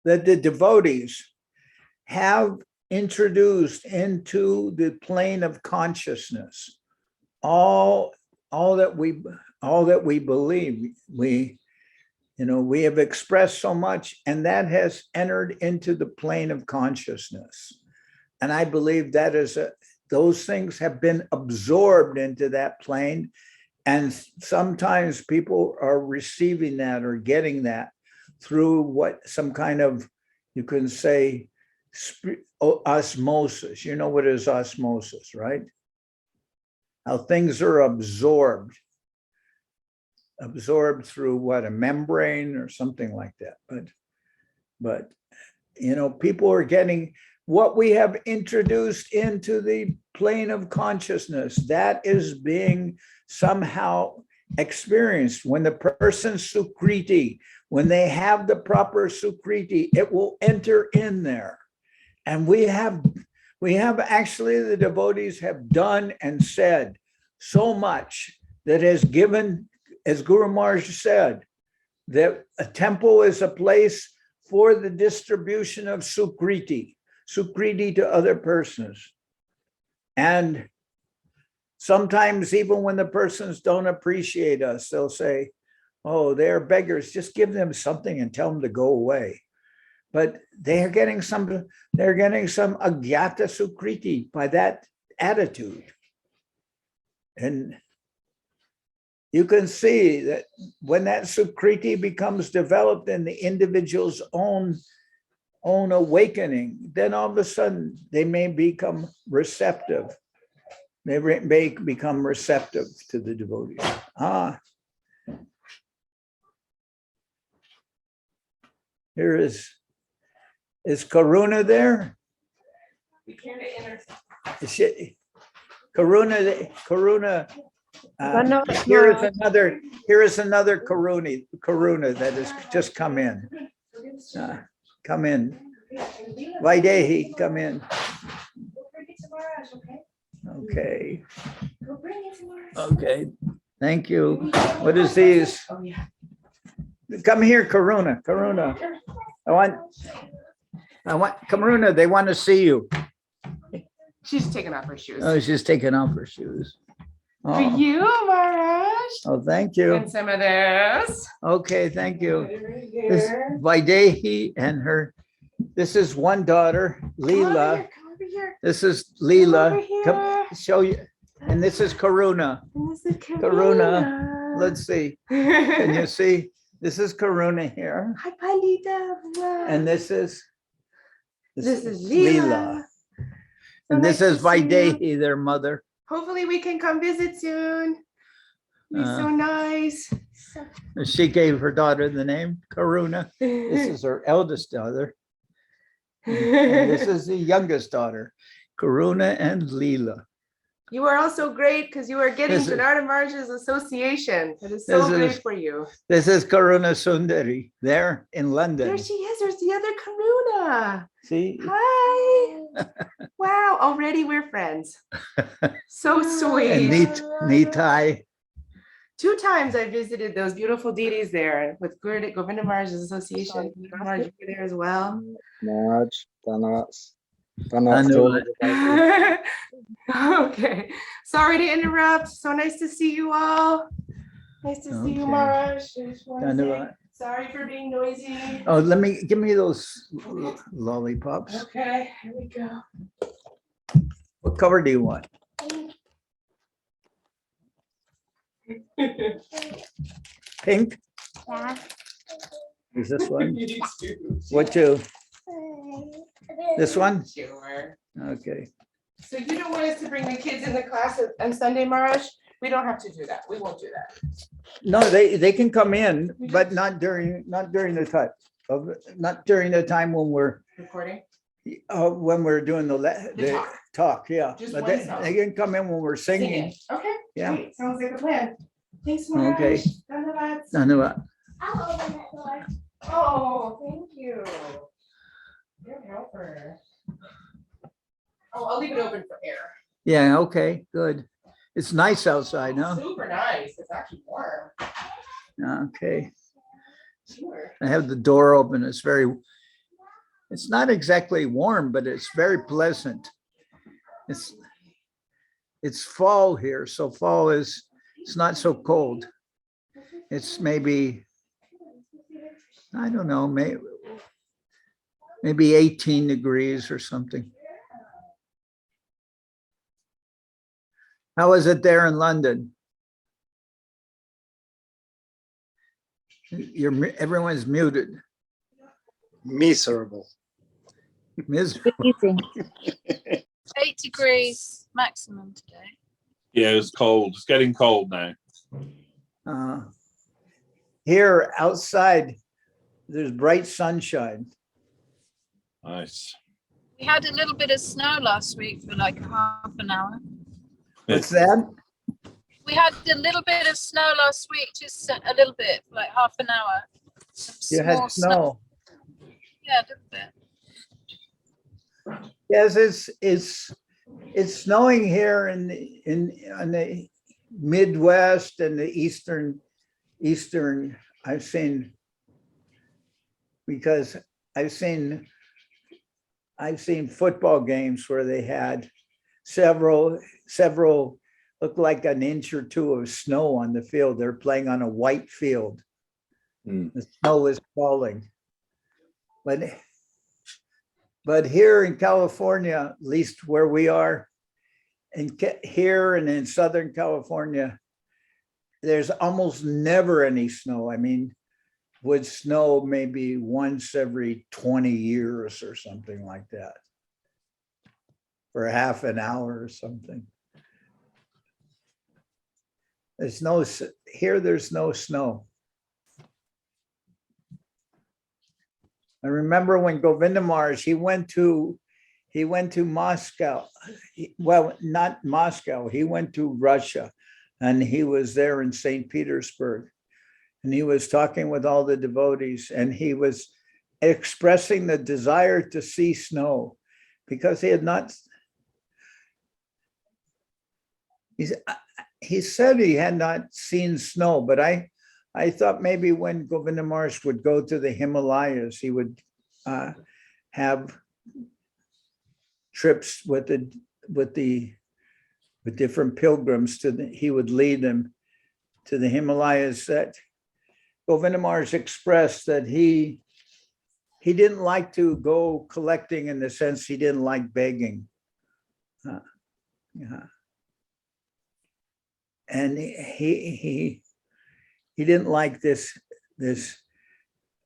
that the devotees have introduced into the plane of consciousness all that we believe. We have expressed so much, and that has entered into the plane of consciousness. And I believe that those things have been absorbed into that plane. And sometimes people are receiving that or getting that through some kind of, you can say, osmosis. You know what is osmosis, right? How things are absorbed through what, a membrane or something like that. But people are getting what we have introduced into the plane of consciousness. That is being somehow experienced. When the person's sukriti, when they have the proper sukriti, it will enter in there. And we have actually, the devotees have done and said so much that has given, as Guru Maharaj said, that a temple is a place for the distribution of sukriti to other persons. And sometimes even when the persons don't appreciate us, they'll say, oh, they're beggars, just give them something and tell them to go away. But they're getting some agyata sukriti by that attitude. And you can see that when that sukriti becomes developed in the individual's own awakening, then all of a sudden they may become receptive. They may become receptive to the devotees. Here is Karuna there? Is she, Karuna. Here is another Karuna that has just come in. Come in. Vaidehi, come in. Okay. Okay. Thank you. What is these? Come here, Karuna. I want Karuna, they want to see you. She's taking off her shoes. Oh, she's taking off her shoes. For you, Maharaj. Oh, thank you. And some of this. Okay, thank you. This Vaidehi and her, this is one daughter, Leela. Come over here. This is Leela. Come over here. Come show you. And this is Karuna. And this is Karuna. Let's see. Can you see? This is Karuna here. Hi, Pandita. And this is Leela. And nice this is to see you. Vaidehi, their mother. Hopefully we can come visit soon. Be so nice. She gave her daughter the name Karuna. This is her eldest daughter. And this is the youngest daughter, Karuna and Leela. You are also great because you are getting Janardan Maharaj's association. It is so great for you. This is Karuna Sundari there in London. There she is. There's the other Karuna. See? Hi. Wow. Already we're friends. So sweet. And Nitai. 2 times I visited those beautiful deities there with Govinda Maharaj's association. Maharaj, you were there as well. Maharaj, Okay. Sorry to interrupt. So nice to see you all. Nice to see you, Maharaj. I just want to say sorry for being noisy. Oh, give me those lollipops. Okay, here we go. What cover do you want? Pink? Yeah. Is this one? What two? This one? Sure. Okay. So you don't want us to bring the kids in the class on Sunday, Maharaj? We don't have to do that. We won't do that. No, they can come in, but not during the time when we're Recording? when we're doing the talk. Yeah, Just but one song. they can come in when we're singing. Okay. Yeah. Great. Sounds like a plan. Thanks, Maharaj. Okay. Dhanyavad. Dhanyavad. I'll open that door. Oh, thank you. You're a helper. Oh, I'll leave it open for air. Yeah. Okay. Good. It's nice outside, huh? Super nice. It's actually warm. Okay. Sure. I have the door open. It's not exactly warm, but it's very pleasant. It's fall here, so fall it's not so cold. It's maybe, I don't know, maybe 18 degrees or something. How is it there in London? Everyone's muted. Miserable. Miserable. Freezing. 8 degrees maximum today. Yeah, it's cold. It's getting cold now. Here outside, there's bright sunshine. Nice. We had a little bit of snow last week for like half an hour. What's that? We had a little bit of snow last week, just a little bit, for like half an hour. You had Small snow. Yeah, a little bit. Yes, it's snowing here in the Midwest and the Eastern. I've seen football games where they had several look like an inch or two of snow on the field. They're playing on a white field. The snow is falling. But here in California, at least where we are, and here and in Southern California, there's almost never any snow. I mean, would snow maybe once every 20 years or something like that, for half an hour or something. There's no snow. I remember when Govinda Maharaj, he went to Moscow. Well, not Moscow, he went to Russia, and he was there in St. Petersburg. And he was talking with all the devotees, and he was expressing the desire to see snow because he had not. He said he had not seen snow, but I thought maybe when Govinda Maharaj would go to the Himalayas, he would have trips with different pilgrims he would lead them to the Himalayas. That Govinda Maharaj expressed that he didn't like to go collecting, in the sense he didn't like begging. And he didn't like this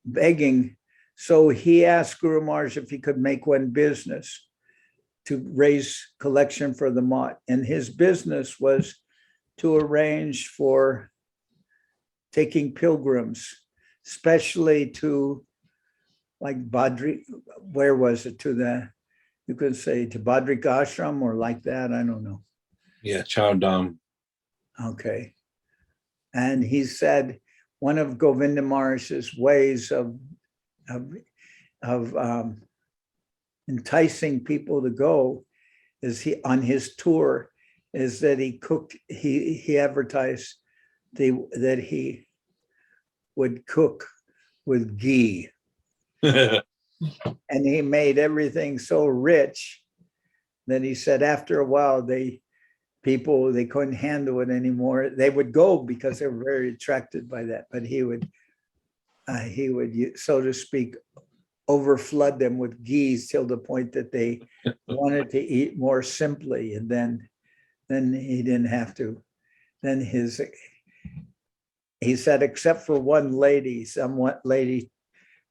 begging. So he asked Guru Maharaj if he could make one business to raise collection for the Math. And his business was to arrange for taking pilgrims, especially to like Badri, where was it? You could say to Badrika Ashram or like that, I don't know. Yeah, Chardam. Okay. And he said one of Govinda Maharaj's ways of enticing people to go is on his tour is that he advertised that he would cook with ghee. And he made everything so rich that he said after a while they couldn't handle it anymore. They would go because they were very attracted by that. But he would, so to speak, overflood them with ghee till the point that they wanted to eat more simply. And then he didn't have to. Then he said, except for one lady, lady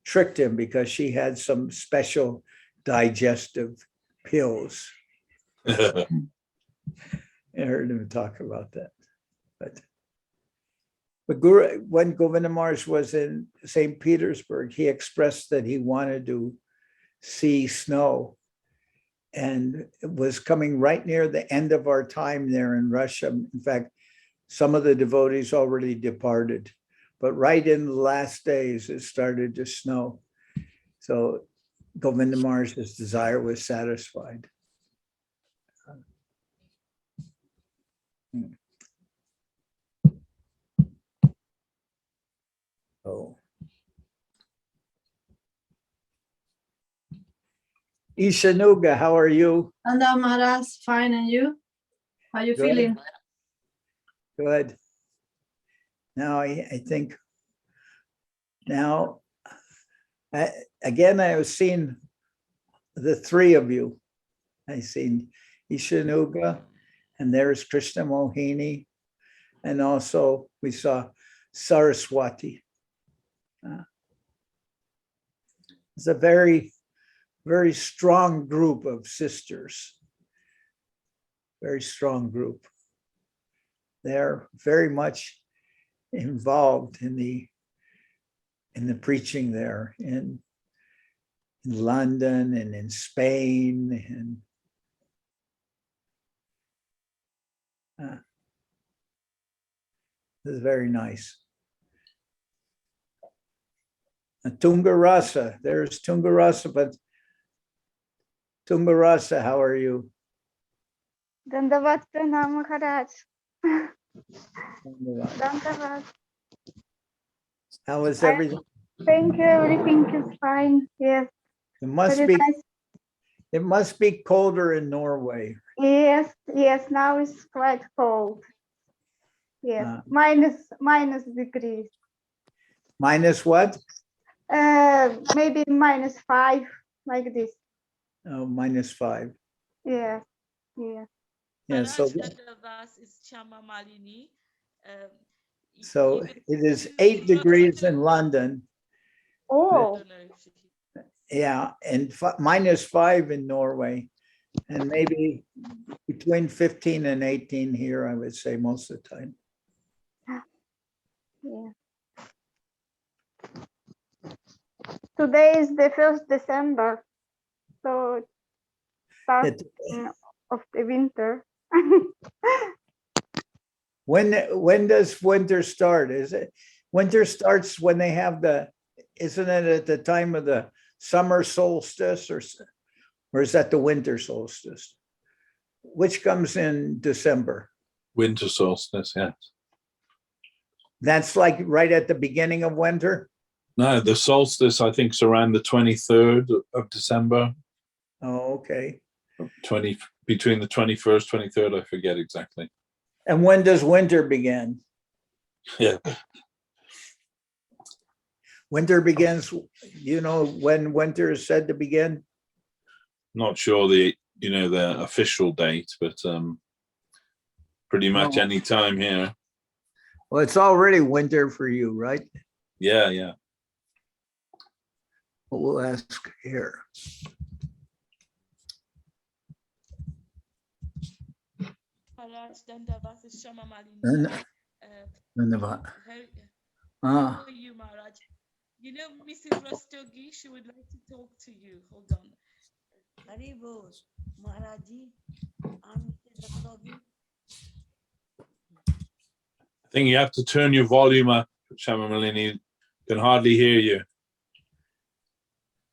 tricked him because she had some special digestive pills. I heard him talk about that. But when Govinda Maharaj was in St. Petersburg, he expressed that he wanted to see snow, and it was coming right near the end of our time there in Russia. In fact, some of the devotees already departed, but right in the last days, it started to snow. So Govinda Maharaj's desire was satisfied. Oh. Ishanuga, how are you? Hello, Maharaj. Fine, and you? How you Good. feeling? Good. Now I think now again I have seen the three of you. I seen Ishanuga, and there's Krishna Mohini, and also we saw Saraswati. It's a very, very strong group of sisters. Very strong group. They're very much involved in the preaching there in London and in Spain and it's very nice. Tungarasa, there's Tungarasa, but Tungarasa, how are you? Dandavat Pranam Maharaj. Tungarasa. Dandavat. How is everything? Thank you. Everything is fine. Yes. It must Very be. nice. It must be colder in Norway. Yes. Yes. Now it's quite cold. Yes. Minus degrees. Minus what? Maybe -5, like this. Oh, -5. Yes. Yeah. Yeah. So. Is Chama Malini. So it is 8 degrees in London. Oh. Yeah, and -5 in Norway, and maybe between 15 and 18 here, I would say most of the time. Yeah. Today is the 1st December, so start of the winter. When does winter start? Is it winter starts when they have isn't it at the time of the summer solstice or is that the winter solstice? Which comes in December? Winter solstice, yes. That's like right at the beginning of winter? No, the solstice, I think, is around the 23rd of December. Oh, okay. Between the 21st, 23rd, I forget exactly. And when does winter begin? Yeah. Winter begins, when winter is said to begin? Not sure the official date, but pretty much any time here. Well, it's already winter for you, right? Yeah, yeah. But we'll ask here. How are you, Maharaj? Mrs. Rastogi, she would like to talk to you. Hold on. Hari Bol, Maharaji. I'm Mrs. Rastogi. I think you have to turn your volume up, Shamamalini. Can hardly hear you.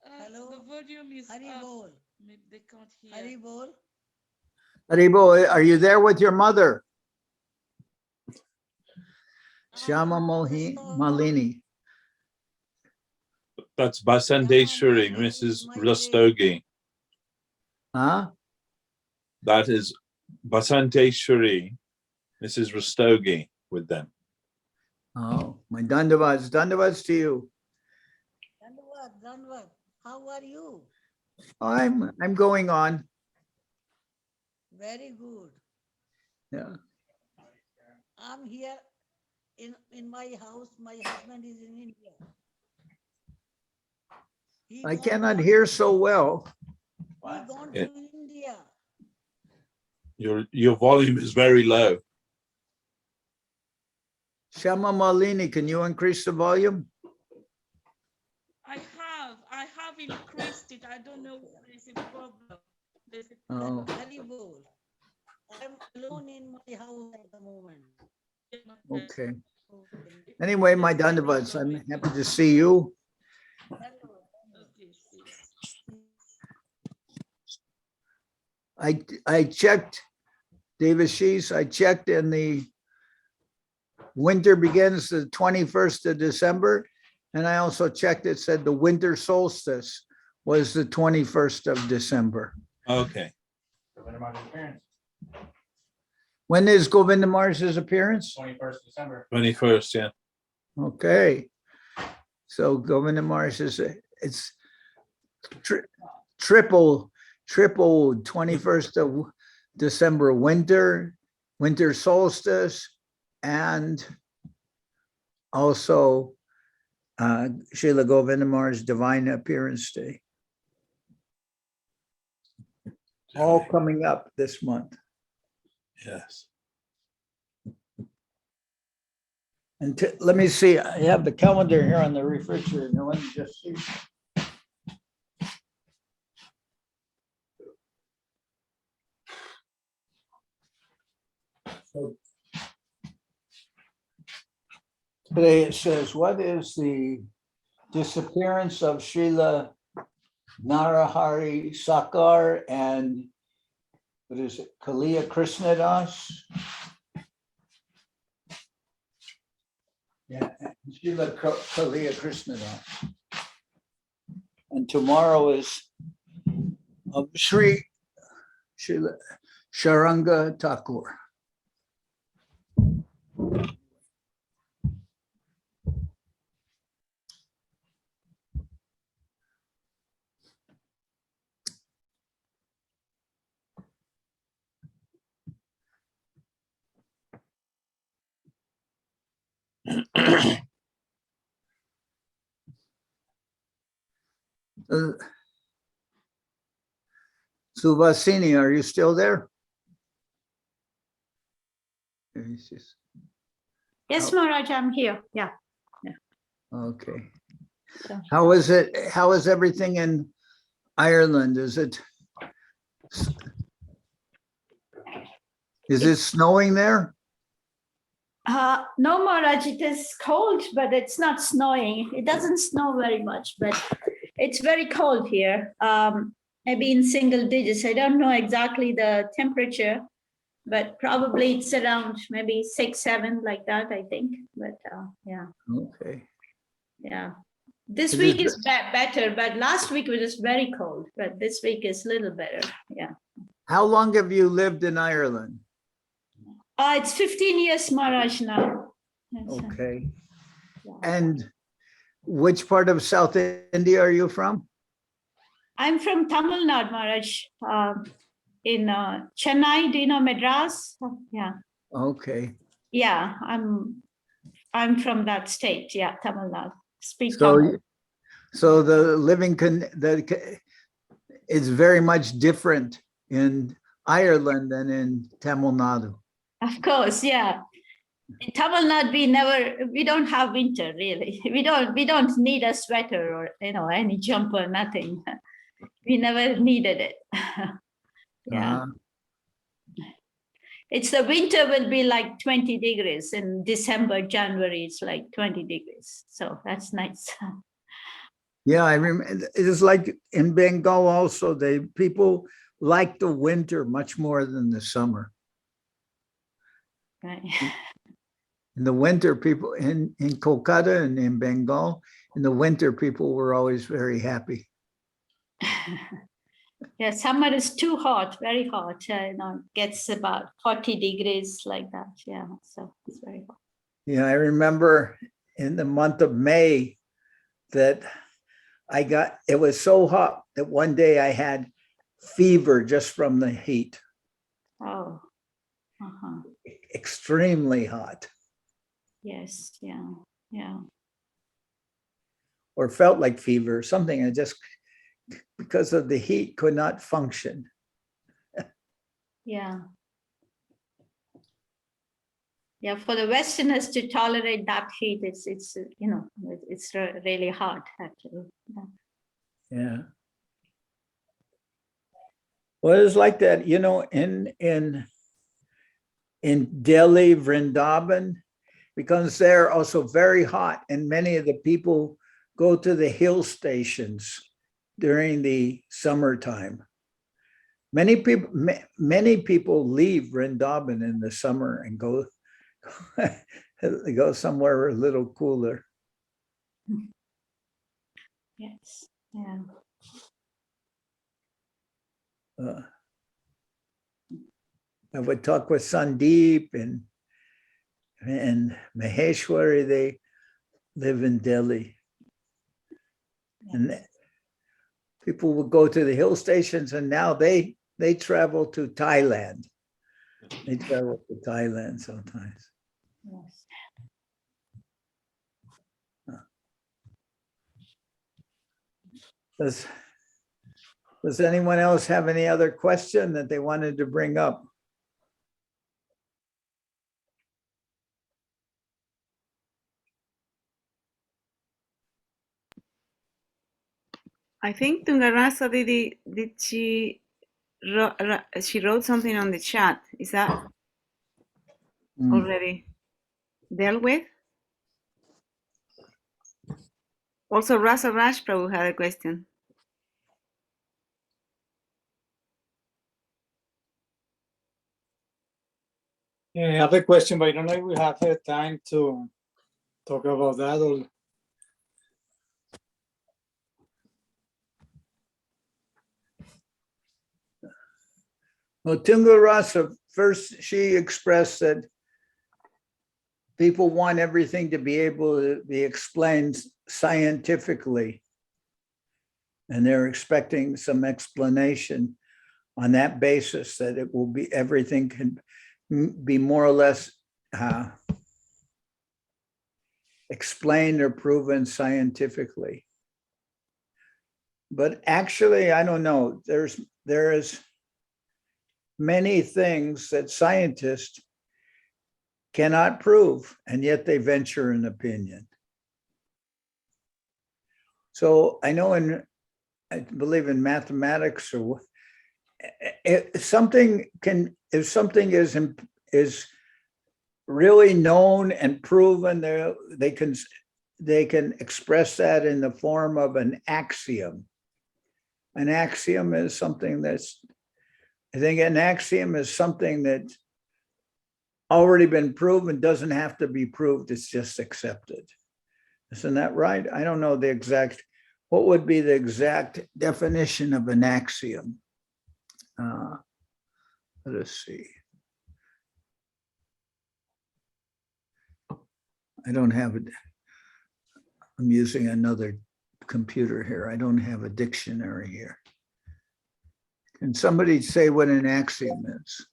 Hello. The volume is Hari up. Bol. Maybe they can't hear. Hari Bol. Haribo, are you there with your mother? Shama Malini. That's Basanteshwari, Mrs. Rastogi. Huh? That is Basanteshwari, Mrs. Rastogi with them. Oh, my Dandavats to you. Dandavad. How are you? I'm going on. Very good. Yeah. I'm here in my house. My husband is in India. I cannot hear so well. He gone to India. Your volume is very low. Shama Malini, can you increase the volume? I have increased it. I don't know if there's a problem. Oh. Hari Bol. I'm alone in my house at the moment. Okay. Anyway, my Dandavats, I'm happy to see you. I checked Devashis, I checked and the winter begins the 21st of December. And I also checked, it said the winter solstice was the 21st of December. Okay. When is Govinda Mars's appearance? 21st December. 21st, yeah. Okay. So Govinda Mars is, it's triple 21st of December winter solstice, and also Srila Govinda Mars Divine Appearance Day. All coming up this month. Yes. And let me see, I have the calendar here on the refrigerator. Now let me just see. So today it says, what is the disappearance of Srila Narahari Sakar and what is it, Kalia Krishnadas? Yeah, Srila Kalia Krishnadas. And tomorrow is Srila Sharanga Thakur. Suvasini, are you still there? Yes, Maharaj, I'm here. Yeah. Okay. Yeah. How is it? How is everything in Ireland? Is it snowing there? No, Maharaj, it is cold, but it's not snowing. It doesn't snow very much, but it's very cold here. Maybe in single digits. I don't know exactly the temperature, but probably it's around maybe 6, 7 like that, I think. But yeah. Okay. Yeah. This week is better, but last week was just very cold, but this week is a little better. Yeah. How long have you lived in Ireland? It's 15 years, Maharaj, now. Okay. And which part of South India are you from? I'm from Tamil Nadu, Maharaj, in Chennai. Do you know Madras? Yeah. Okay. Yeah, I'm from that state. Yeah, Tamil Nadu. Speak Tamil. So the living is very much different in Ireland than in Tamil Nadu. Of course, yeah. In Tamil Nadu, we don't have winter really. We don't need a sweater or any jumper, nothing. We never needed it. Yeah. It's the winter will be like 20 degrees. In December, January, it's like 20 degrees. So that's nice. Yeah, I remember. It is like in Bengal also, people like the winter much more than the summer. Right. In the winter, people in Kolkata and in Bengal, in the winter, people were always very happy. Yeah, summer is too hot, very hot. It gets about 40 degrees like that. Yeah, so it's very hot. Yeah, I remember in the month of May that it was so hot that one day I had fever just from the heat. Oh. Extremely hot. Yes, yeah. Or felt like fever or something. I just, because of the heat, could not function. Yeah. Yeah, for the Westerners to tolerate that heat, it's really hard actually. Yeah. Well, it's like that, in Delhi, Vrindavan, because they're also very hot, and many of the people go to the hill stations during the summertime. Many people leave Vrindavan in the summer and go somewhere a little cooler. Yes. Yeah. I would talk with Sandeep and Maheshwari. They live in Delhi. And people would go to the hill stations, and now they travel to Thailand. They travel to Thailand sometimes. Yes. Does anyone else have any other question that they wanted to bring up? I think Tungarasa did she wrote something on the chat. Is that already dealt with? Also, Rasa Raj Prabhu had a question. Yeah, I have a question, but I don't know if we have time to talk about that. Or... Well, Tungarasa, first she expressed that people want everything to be able to be explained scientifically. And they're expecting some explanation on that basis, that it will be, everything can be more or less explained or proven scientifically. But actually, I don't know, there is many things that scientists cannot prove, and yet they venture an opinion. So I know I believe in mathematics, or if something is really known and proven, they can express that in the form of an axiom. An axiom is something that's, I think an axiom is something that's already been proven, doesn't have to be proved, it's just accepted. Isn't that right? I don't know the exact, what would be the exact definition of an axiom? Let us see. I don't have it. I'm using another computer here. I don't have a dictionary here. Can somebody say what an axiom is?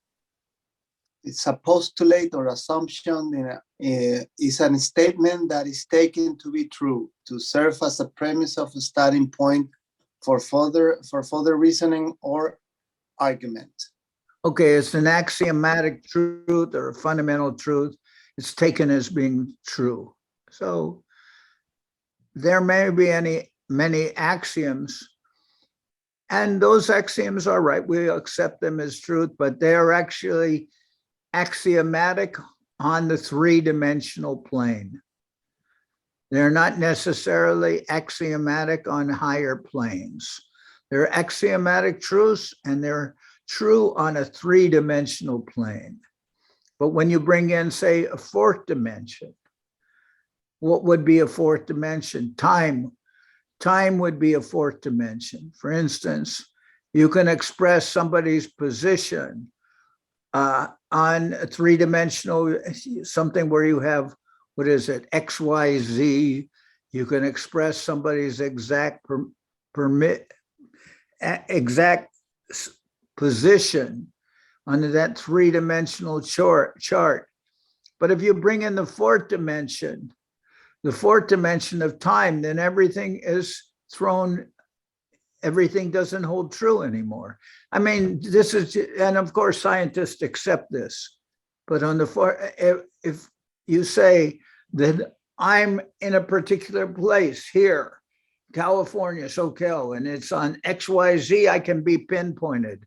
It's a postulate or assumption. Is a statement that is taken to be true, to serve as a premise of a starting point for further reasoning or argument. Okay, it's an axiomatic truth or a fundamental truth. It's taken as being true. So there may be many axioms, and those axioms are right. We accept them as truth, but they are actually axiomatic on the three-dimensional plane. They're not necessarily axiomatic on higher planes. They're axiomatic truths, and they're true on a three-dimensional plane. But when you bring in, say, a fourth dimension, what would be a fourth dimension? Time. Time would be a fourth dimension. For instance, you can express somebody's position on a three-dimensional, something where you have, what is it, X, Y, Z. You can express somebody's exact position under that three-dimensional chart. But if you bring in the fourth dimension of time, then everything is thrown, everything doesn't hold true anymore. I mean, this is, and of course scientists accept this, but on the, if you say that I'm in a particular place here, California, SoCal, and it's on XYZ, I can be pinpointed.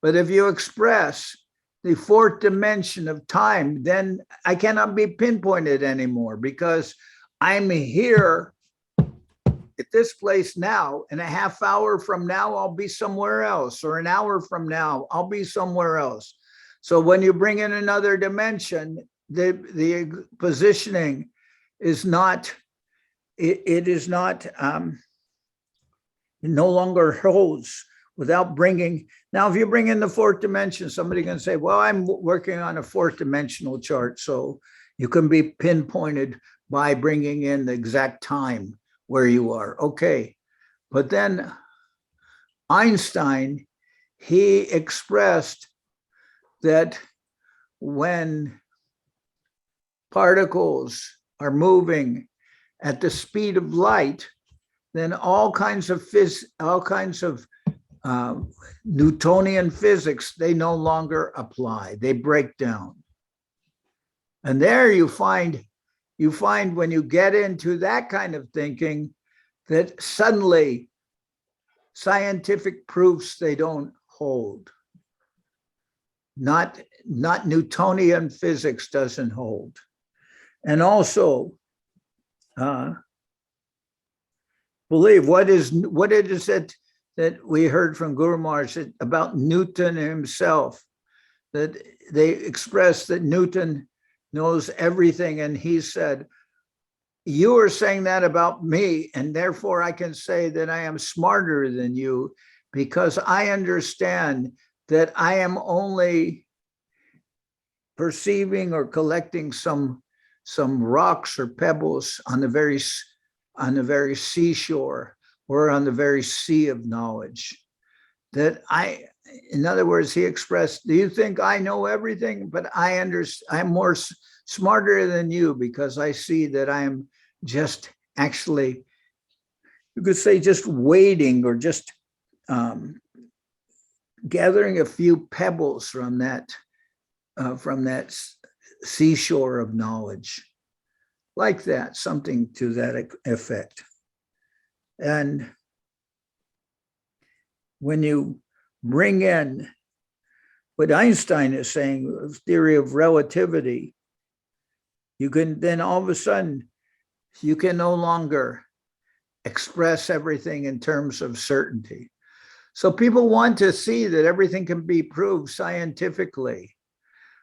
But if you express the fourth dimension of time, then I cannot be pinpointed anymore, because I'm here at this place now, and a half hour from now, I'll be somewhere else, or an hour from now, I'll be somewhere else. So when you bring in another dimension, the positioning is not, it is not, it no longer holds without bringing. Now, if you bring in the fourth dimension, somebody can say, well, I'm working on a fourth dimensional chart. So you can be pinpointed by bringing in the exact time where you are. Okay. But then Einstein, he expressed that when particles are moving at the speed of light, then all kinds of Newtonian physics, they no longer apply. They break down. And there you find when you get into that kind of thinking that suddenly scientific proofs, they don't hold. Not Newtonian physics doesn't hold. And also, believe what it is that we heard from Guru Maharaj about Newton himself, that they expressed that Newton knows everything. And he said, you are saying that about me, and therefore I can say that I am smarter than you, because I understand that I am only perceiving or collecting some rocks or pebbles on the very seashore or on the very sea of knowledge. That in other words, he expressed, do you think I know everything? But I'm more smarter than you, because I see that I am just actually, you could say, just waiting, or just gathering a few pebbles from that seashore of knowledge, like that, something to that effect. And when you bring in what Einstein is saying, theory of relativity, you can then all of a sudden, you can no longer express everything in terms of certainty. So people want to see that everything can be proved scientifically.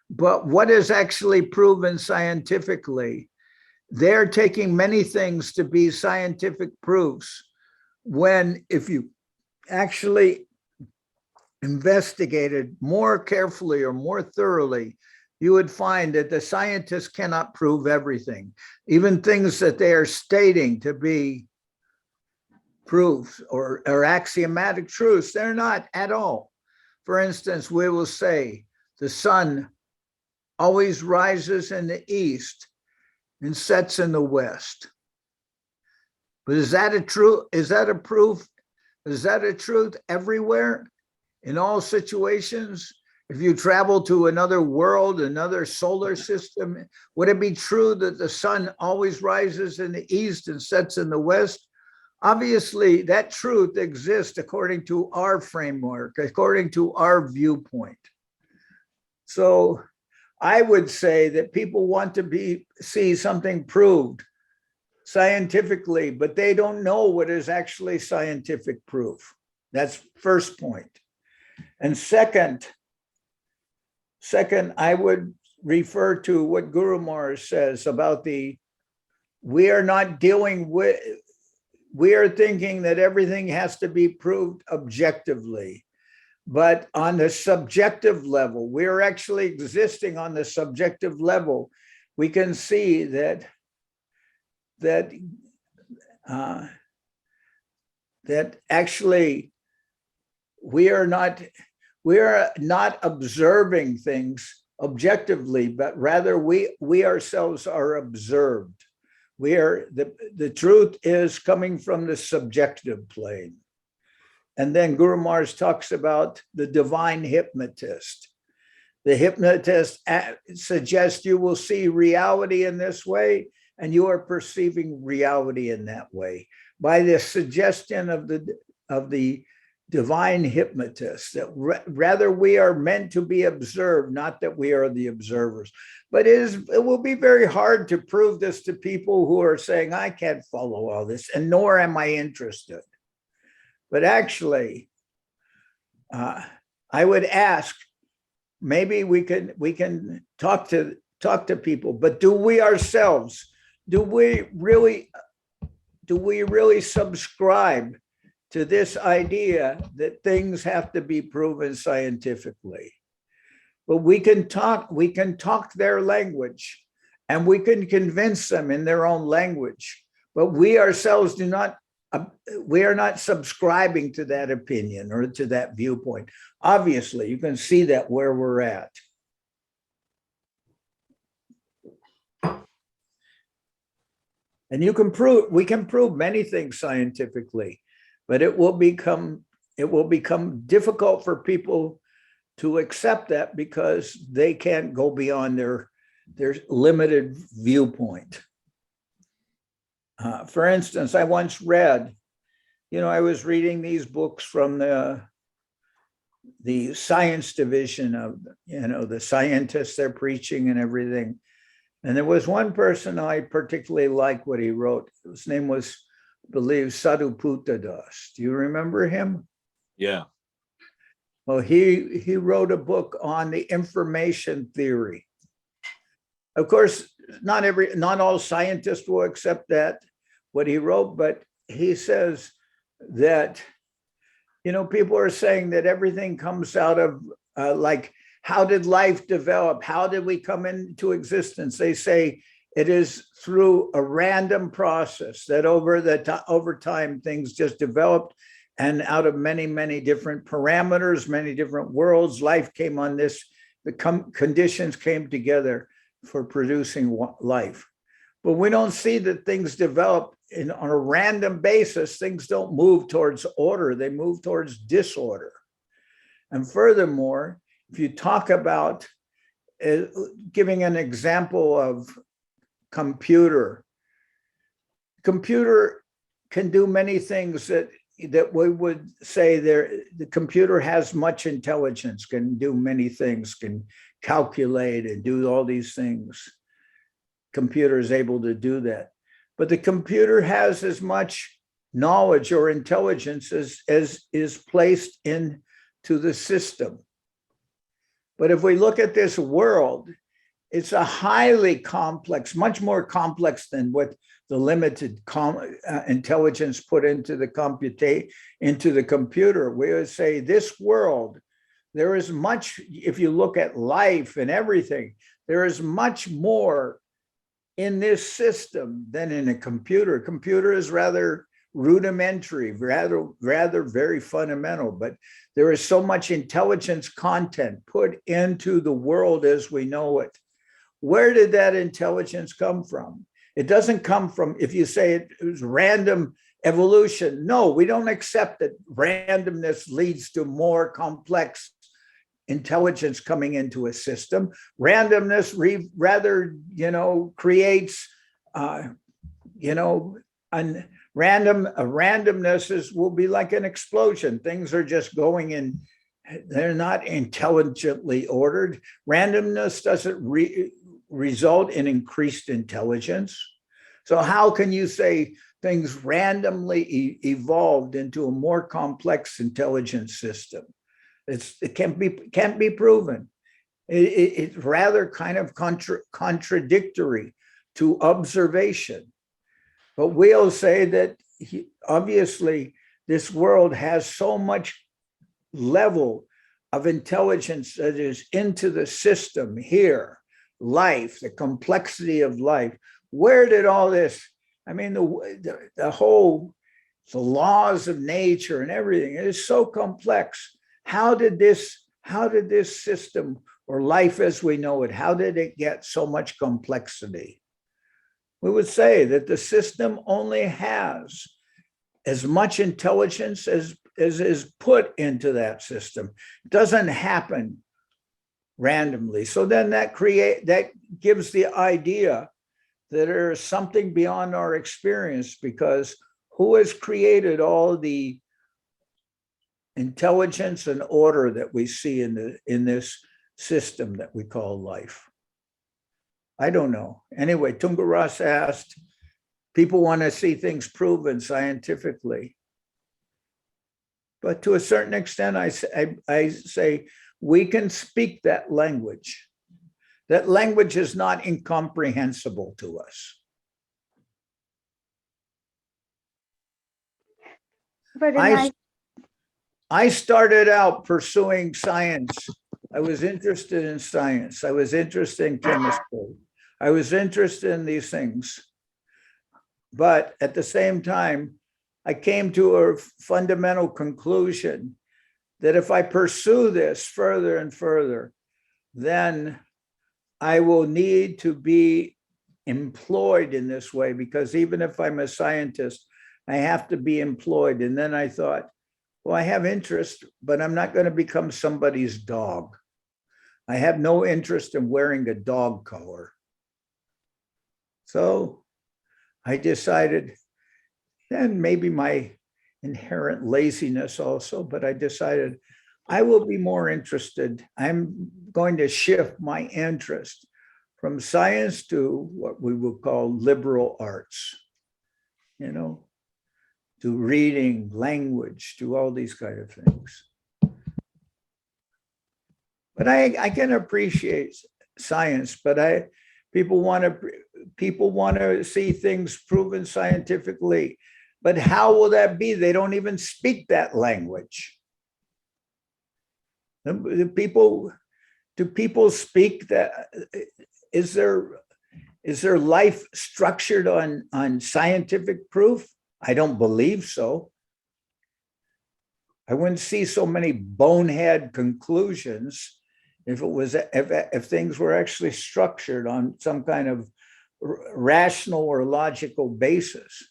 But what is actually proven scientifically? They're taking many things to be scientific proofs, when if you actually investigated more carefully or more thoroughly, you would find that the scientists cannot prove everything. Even things that they are stating to be proofs or axiomatic truths, they're not at all. For instance, we will say the sun always rises in the east and sets in the west. But is that a truth? Is that a proof? Is that a truth everywhere in all situations? If you travel to another world, another solar system, would it be true that the sun always rises in the east and sets in the west? Obviously, that truth exists according to our framework, according to our viewpoint. So I would say that people want to see something proved scientifically, but they don't know what is actually scientific proof. That's first point. And second, I would refer to what Guru Maharaj says about we are thinking that everything has to be proved objectively. But on the subjective level, we're actually existing on the subjective level. We can see that actually we are not observing things objectively, but rather we ourselves are observed. The truth is coming from the subjective plane. And then Guru Maharaj talks about the divine hypnotist. The hypnotist suggests you will see reality in this way, and you are perceiving reality in that way by the suggestion of the divine hypnotists, that rather we are meant to be observed, not that we are the observers. But it will be very hard to prove this to people who are saying, I can't follow all this, and nor am I interested. But actually, I would ask, maybe we can talk to people, but do we ourselves, do we really subscribe to this idea that things have to be proven scientifically? But we can talk their language, and we can convince them in their own language, but we ourselves we are not subscribing to that opinion or to that viewpoint. Obviously, you can see that where we're at. And we can prove many things scientifically, but it will become difficult for people to accept that because they can't go beyond their limited viewpoint. For instance, I once read, I was reading these books from the science division of, the scientists, they're preaching and everything. And there was one person I particularly liked what he wrote. His name was, I believe, Sadhu Das. Do you remember him? Yeah. Well, he wrote a book on the information theory. Of course, not all scientists will accept that, what he wrote, but he says that, people are saying that everything comes out of like, how did life develop? How did we come into existence? They say it is through a random process that over time things just developed, and out of many, many different parameters, many different worlds, life came on this, the conditions came together for producing life. But we don't see that things develop on a random basis. Things don't move towards order, they move towards disorder. And furthermore, if you talk about giving an example of computer can do many things that we would say the computer has much intelligence, can do many things, can calculate and do all these things. Computer is able to do that. But the computer has as much knowledge or intelligence as is placed into the system. But if we look at this world, it's a highly complex, much more complex than what the limited intelligence put into the computer. We would say this world, there is much, if you look at life and everything, there is much more in this system than in a computer. A computer is rather rudimentary, rather very fundamental, but there is so much intelligence content put into the world as we know it. Where did that intelligence come from? It doesn't come from, if you say it was random evolution. No, we don't accept that randomness leads to more complex intelligence coming into a system. Randomness rather, creates, randomness will be like an explosion. Things are just going in, they're not intelligently ordered. Randomness doesn't result in increased intelligence. So how can you say things randomly evolved into a more complex intelligence system? It can't be proven. It's rather kind of contradictory to observation. But we'll say that obviously this world has so much level of intelligence that is into the system here, life, the complexity of life. Where did all this, the laws of nature and everything, it is so complex. How did this system or life as we know it, how did it get so much complexity? We would say that the system only has as much intelligence as is put into that system. It doesn't happen randomly. So then that gives the idea that there is something beyond our experience, because who has created all the intelligence and order that we see in this system that we call life. I don't know. Anyway, Tungaras asked, people want to see things proven scientifically. But to a certain extent, I say we can speak that language. That language is not incomprehensible to us. Very nice. I started out pursuing science. I was interested in science. I was interested in chemistry. I was interested in these things. But at the same time, I came to a fundamental conclusion that if I pursue this further and further, then I will need to be employed in this way, because even if I'm a scientist, I have to be employed. And then I thought, well, I have interest, but I'm not going to become somebody's dog. I have no interest in wearing a dog collar. So I decided, and maybe my inherent laziness also, but I decided I will be more interested. I'm going to shift my interest from science to what we would call liberal arts, you know, to reading, language, to all these kind of things. But I can appreciate science, but people want to see things proven scientifically. But how will that be? They don't even speak that language. Do people speak that? Is their life structured on scientific proof? I don't believe so. I wouldn't see so many bonehead conclusions if things were actually structured on some kind of rational or logical basis.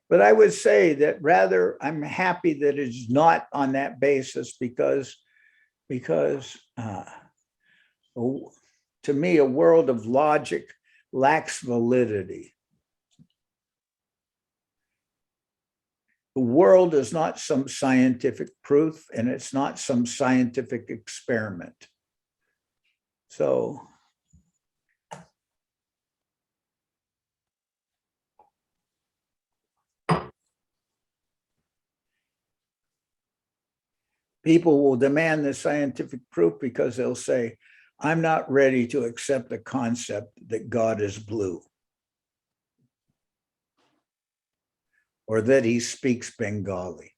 But I would say that rather I'm happy that it's not on that basis, because to me, a world of logic lacks validity. The world is not some scientific proof, and it's not some scientific experiment. So people will demand the scientific proof because they'll say, I'm not ready to accept the concept that God is blue, or that he speaks Bengali.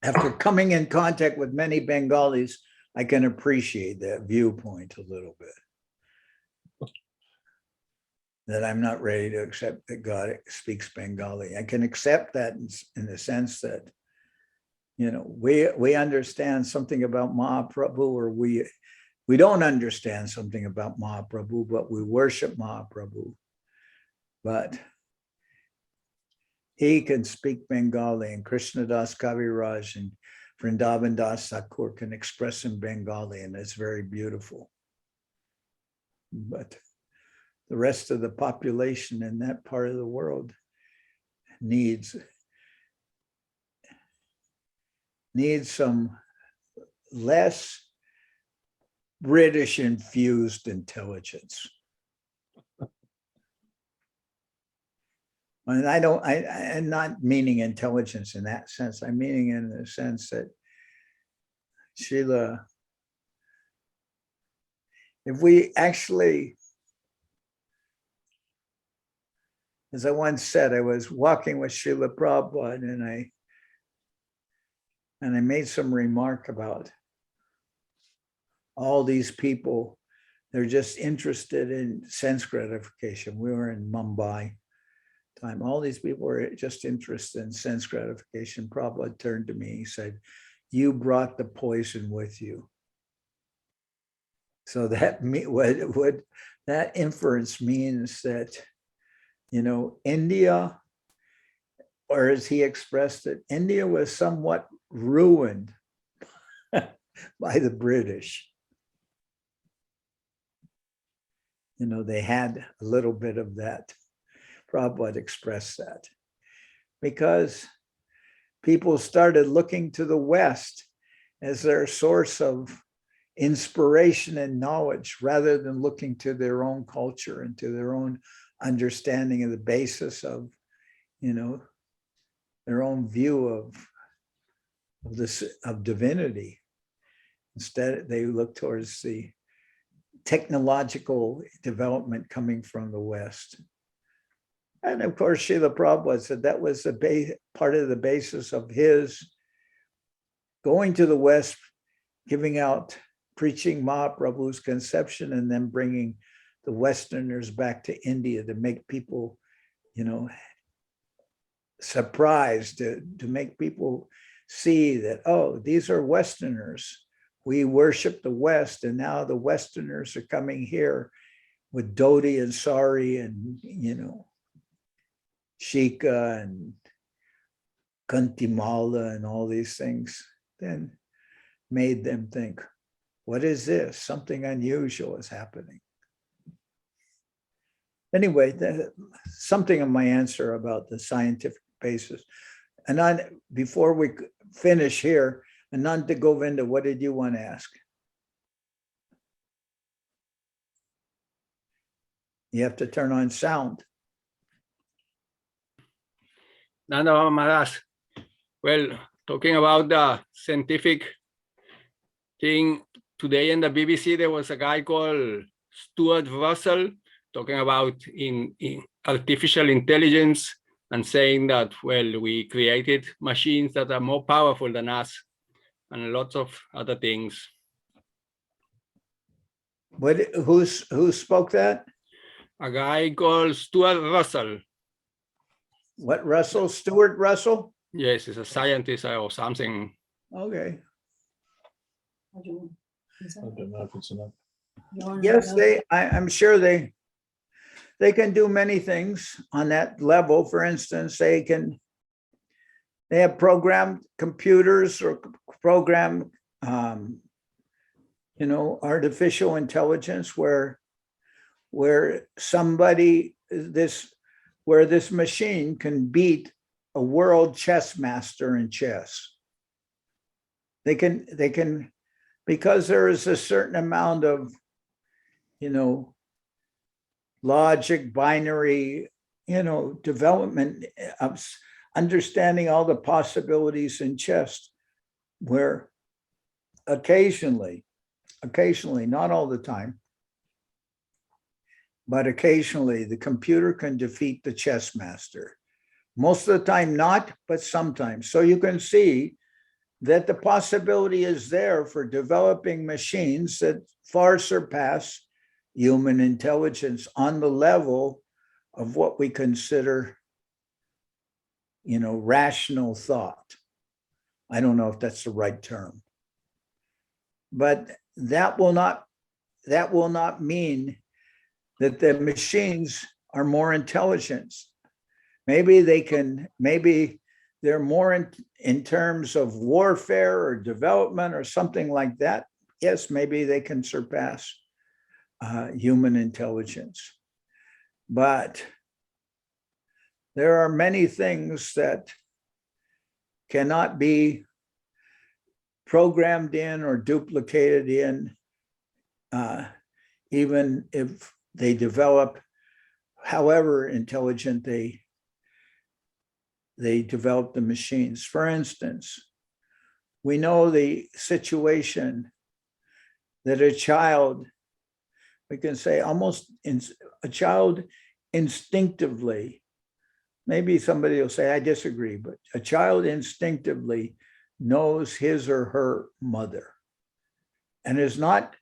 After coming in contact with many Bengalis, I can appreciate that viewpoint a little bit. That I'm not ready to accept that God speaks Bengali. I can accept that in the sense that, you know, we understand something about Mahaprabhu, or we don't understand something about Mahaprabhu, but we worship Mahaprabhu. But he can speak Bengali, and Krishna Das Kaviraj and Vrindavan Das Thakur can express in Bengali, and it's very beautiful. But the rest of the population in that part of the world needs some less British infused intelligence. And I'm not meaning intelligence in that sense. I'm meaning in the sense that Srila, if we actually, as I once said, I was walking with Srila Prabhupada, and I made some remark about all these people. They're just interested in sense gratification. We were in Mumbai time. All these people were just interested in sense gratification. Prabhupada turned to me, he said, you brought the poison with you. So that what that inference means that, you know, India, or as he expressed it, India was somewhat ruined by the British. they had a little bit of that. Prabhupada expressed that because people started looking to the West as their source of inspiration and knowledge rather than looking to their own culture and to their own understanding of the basis of, their own view of divinity. Instead, they look towards the technological development coming from the West. And of course, Srila Prabhupada said that was part of the basis of his going to the West, giving out, preaching Mahaprabhu's conception, and then bringing the Westerners back to India to make people, surprised, to make people see that, oh, these are Westerners. We worship the West, and now the Westerners are coming here with dhoti and sari and, shika and kantimala and all these things. Then made them think, what is this? Something unusual is happening. Anyway, something of my answer about the scientific basis. And before we finish here, Ananta Govinda, what did you want to ask? You have to turn on sound. No, Maharaj. Well, talking about the scientific thing, today in the BBC, there was a guy called Stuart Russell talking about in artificial intelligence and saying that, well, we created machines that are more powerful than us and lots of other things. Who spoke that? A guy called Stuart Russell. What Russell? Stuart Russell? Yes, he's a scientist or something. Okay. I don't know if it's enough. Yes, I'm sure they can do many things on that level. For instance, they have programmed computers or programmed, artificial intelligence where this machine can beat a world chess master in chess. They can, because there is a certain amount of, logic, binary, development of understanding all the possibilities in chess, where occasionally, not all the time, but occasionally the computer can defeat the chess master. Most of the time not, but sometimes. So you can see that the possibility is there for developing machines that far surpass human intelligence on the level of what we consider, rational thought. I don't know if that's the right term, but that will not mean that the machines are more intelligent. Maybe they're more in terms of warfare or development or something like that. Yes, maybe they can surpass human intelligence. But there are many things that cannot be programmed in or duplicated in, even if they develop, however intelligent they develop the machines. For instance, we know the situation that a child, we can say a child instinctively, maybe somebody will say, I disagree, but a child instinctively knows his or her mother and is not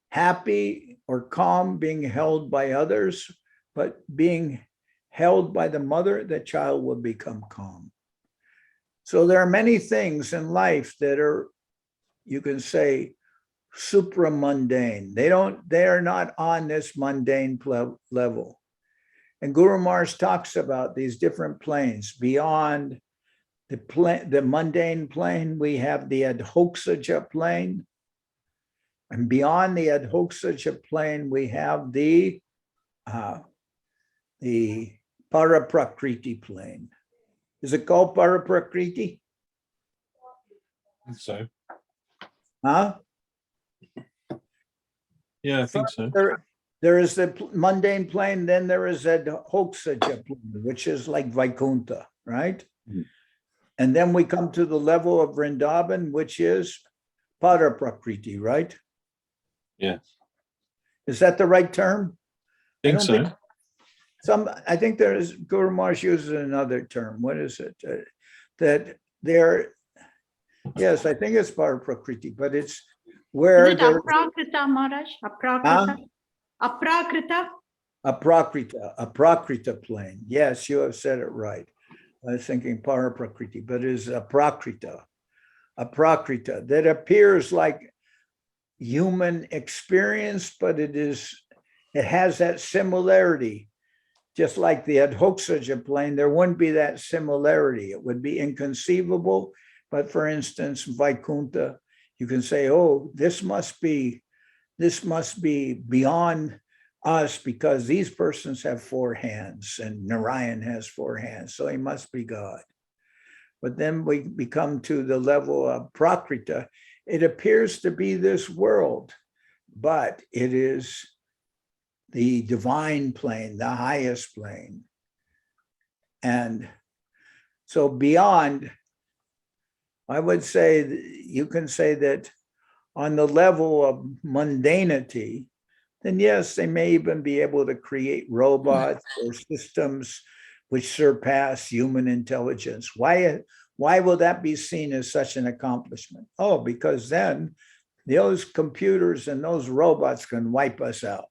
happy or calm being held by others, but being held by the mother, the child will become calm. So there are many things in life that are, you can say, supramundane. They are not on this mundane level. And Guru Maharaj talks about these different planes. Beyond the mundane plane, we have the adhoksaja plane. And beyond the adhoksaja plane, we have the the Paraprakriti plane. Is it called Paraprakriti? I think so. Huh? Yeah, I think so. There is the mundane plane, then there is that Hoksaja plane, which is like Vaikuntha, right? Mm. And then we come to the level of Vrindavan, which is Paraprakriti, right? Yes. Is that the right term? I think so. I think there is, Guru Maharaj uses another term. What is it? That they're, yes, I think it's Paraprakriti, but it's where Is it Aprakrita, Maharaj? Aprakrita? Aprakrita? Aprakrita plane. Yes, you have said it right. I was thinking Paraprakriti, but it is Aprakrita that appears like human experience, but it has that similarity. Just like the Adhoksaja plane, there wouldn't be that similarity. It would be inconceivable. But for instance, Vaikuntha, you can say, oh, this must be beyond us because these persons have 4 hands and Narayan has 4 hands, so he must be God. But then we become to the level of Prakrita. It appears to be this world, but it is the divine plane, the highest plane. And so beyond, I would say, you can say that on the level of mundanity, then yes, they may even be able to create robots or systems which surpass human intelligence. Why will that be seen as such an accomplishment? Oh, because then those computers and those robots can wipe us out.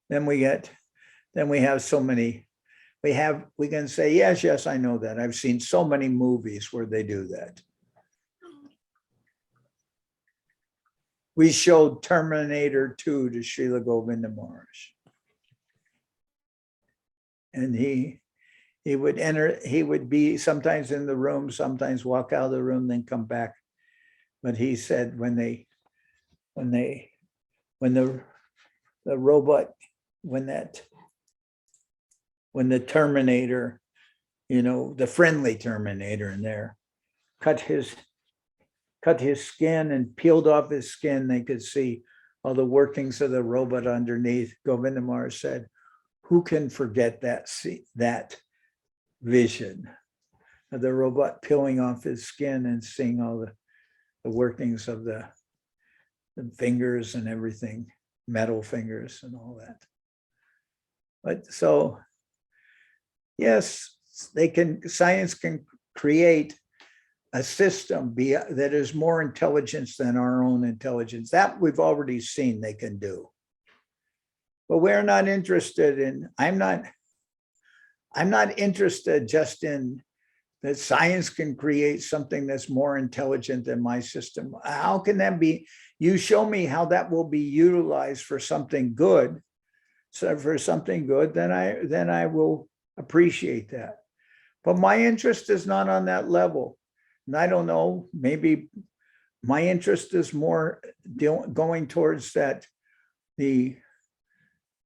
Then we have so many, we can say, yes, I know that. I've seen so many movies where they do that. We showed Terminator 2 to Srila Govinda Maharaj. And he would be sometimes in the room, sometimes walk out of the room, then come back. But he said when the robot, when the Terminator, the friendly Terminator in there, cut his skin and peeled off his skin, they could see all the workings of the robot underneath. Govinda Maharaj said, who can forget that vision of the robot peeling off his skin and seeing all the workings of the fingers and everything, metal fingers and all that. But so, yes, science can create a system that is more intelligence than our own intelligence. That we've already seen they can do. But we're not interested in, I'm not interested just in that science can create something that's more intelligent than my system. How can that be? You show me how that will be utilized for something good. So for something good, then I will appreciate that. But my interest is not on that level. And I don't know, maybe my interest is more going towards that, the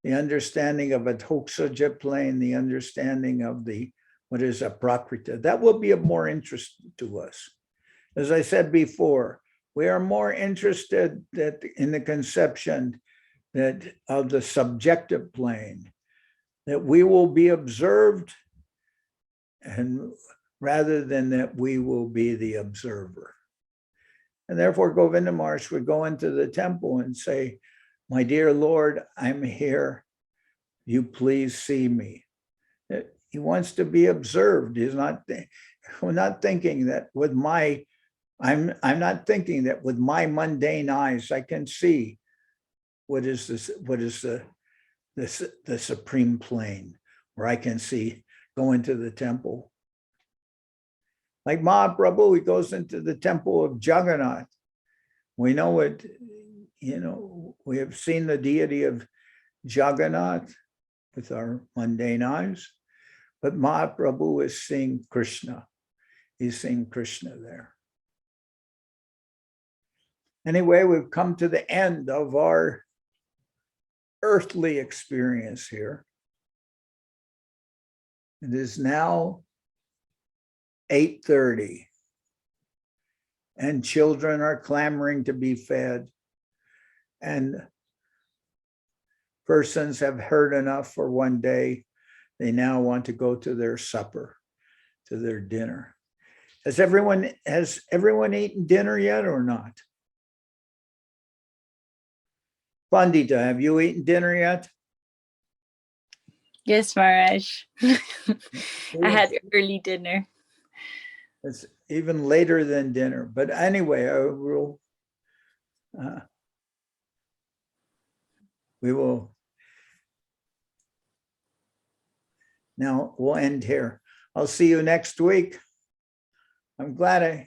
understanding of a Hoksaja plane, the understanding of what is a Prakrita. That will be of more interest to us. As I said before, we are more interested in the conception of the subjective plane, that we will be observed, and rather than that we will be the observer. And therefore Govinda Maharaj would go into the temple and say, my dear Lord, I'm here. You please see me. He wants to be observed. We're not thinking that with I'm not thinking that with my mundane eyes I can see what is the supreme plane where I can see, go into the temple. Like Mahaprabhu, he goes into the temple of Jagannath. We know it, we have seen the deity of Jagannath with our mundane eyes, but Mahaprabhu is seeing Krishna. He's seeing Krishna there. Anyway, we've come to the end of our earthly experience here. It is now 8:30, and children are clamoring to be fed, and persons have heard enough for one day. They now want to go to their supper, to their dinner. Has everyone eaten dinner yet or not? Pandita, have you eaten dinner yet? Yes, Maharaj. I had early dinner. It's even later than dinner, but anyway, we will. Now we'll end here. I'll see you next week. I'm glad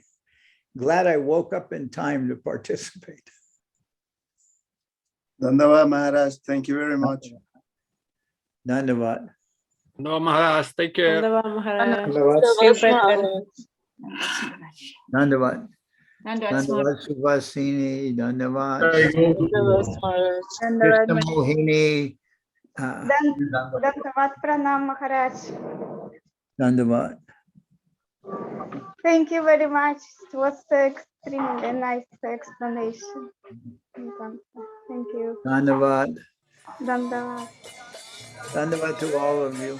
I woke up in time to participate. Dandavad Maharaj, thank you very much. Dandavad. No, Maharaj, take care. Dandavad. Dandavad. Subhasini, Dandavad. Dandavad Mohini. Dandavad Pranam Maharaj. Dandavad. Thank you very much. It was extremely nice explanation. Thank you. Dandavad. Dandavad. Dandavad to all of you.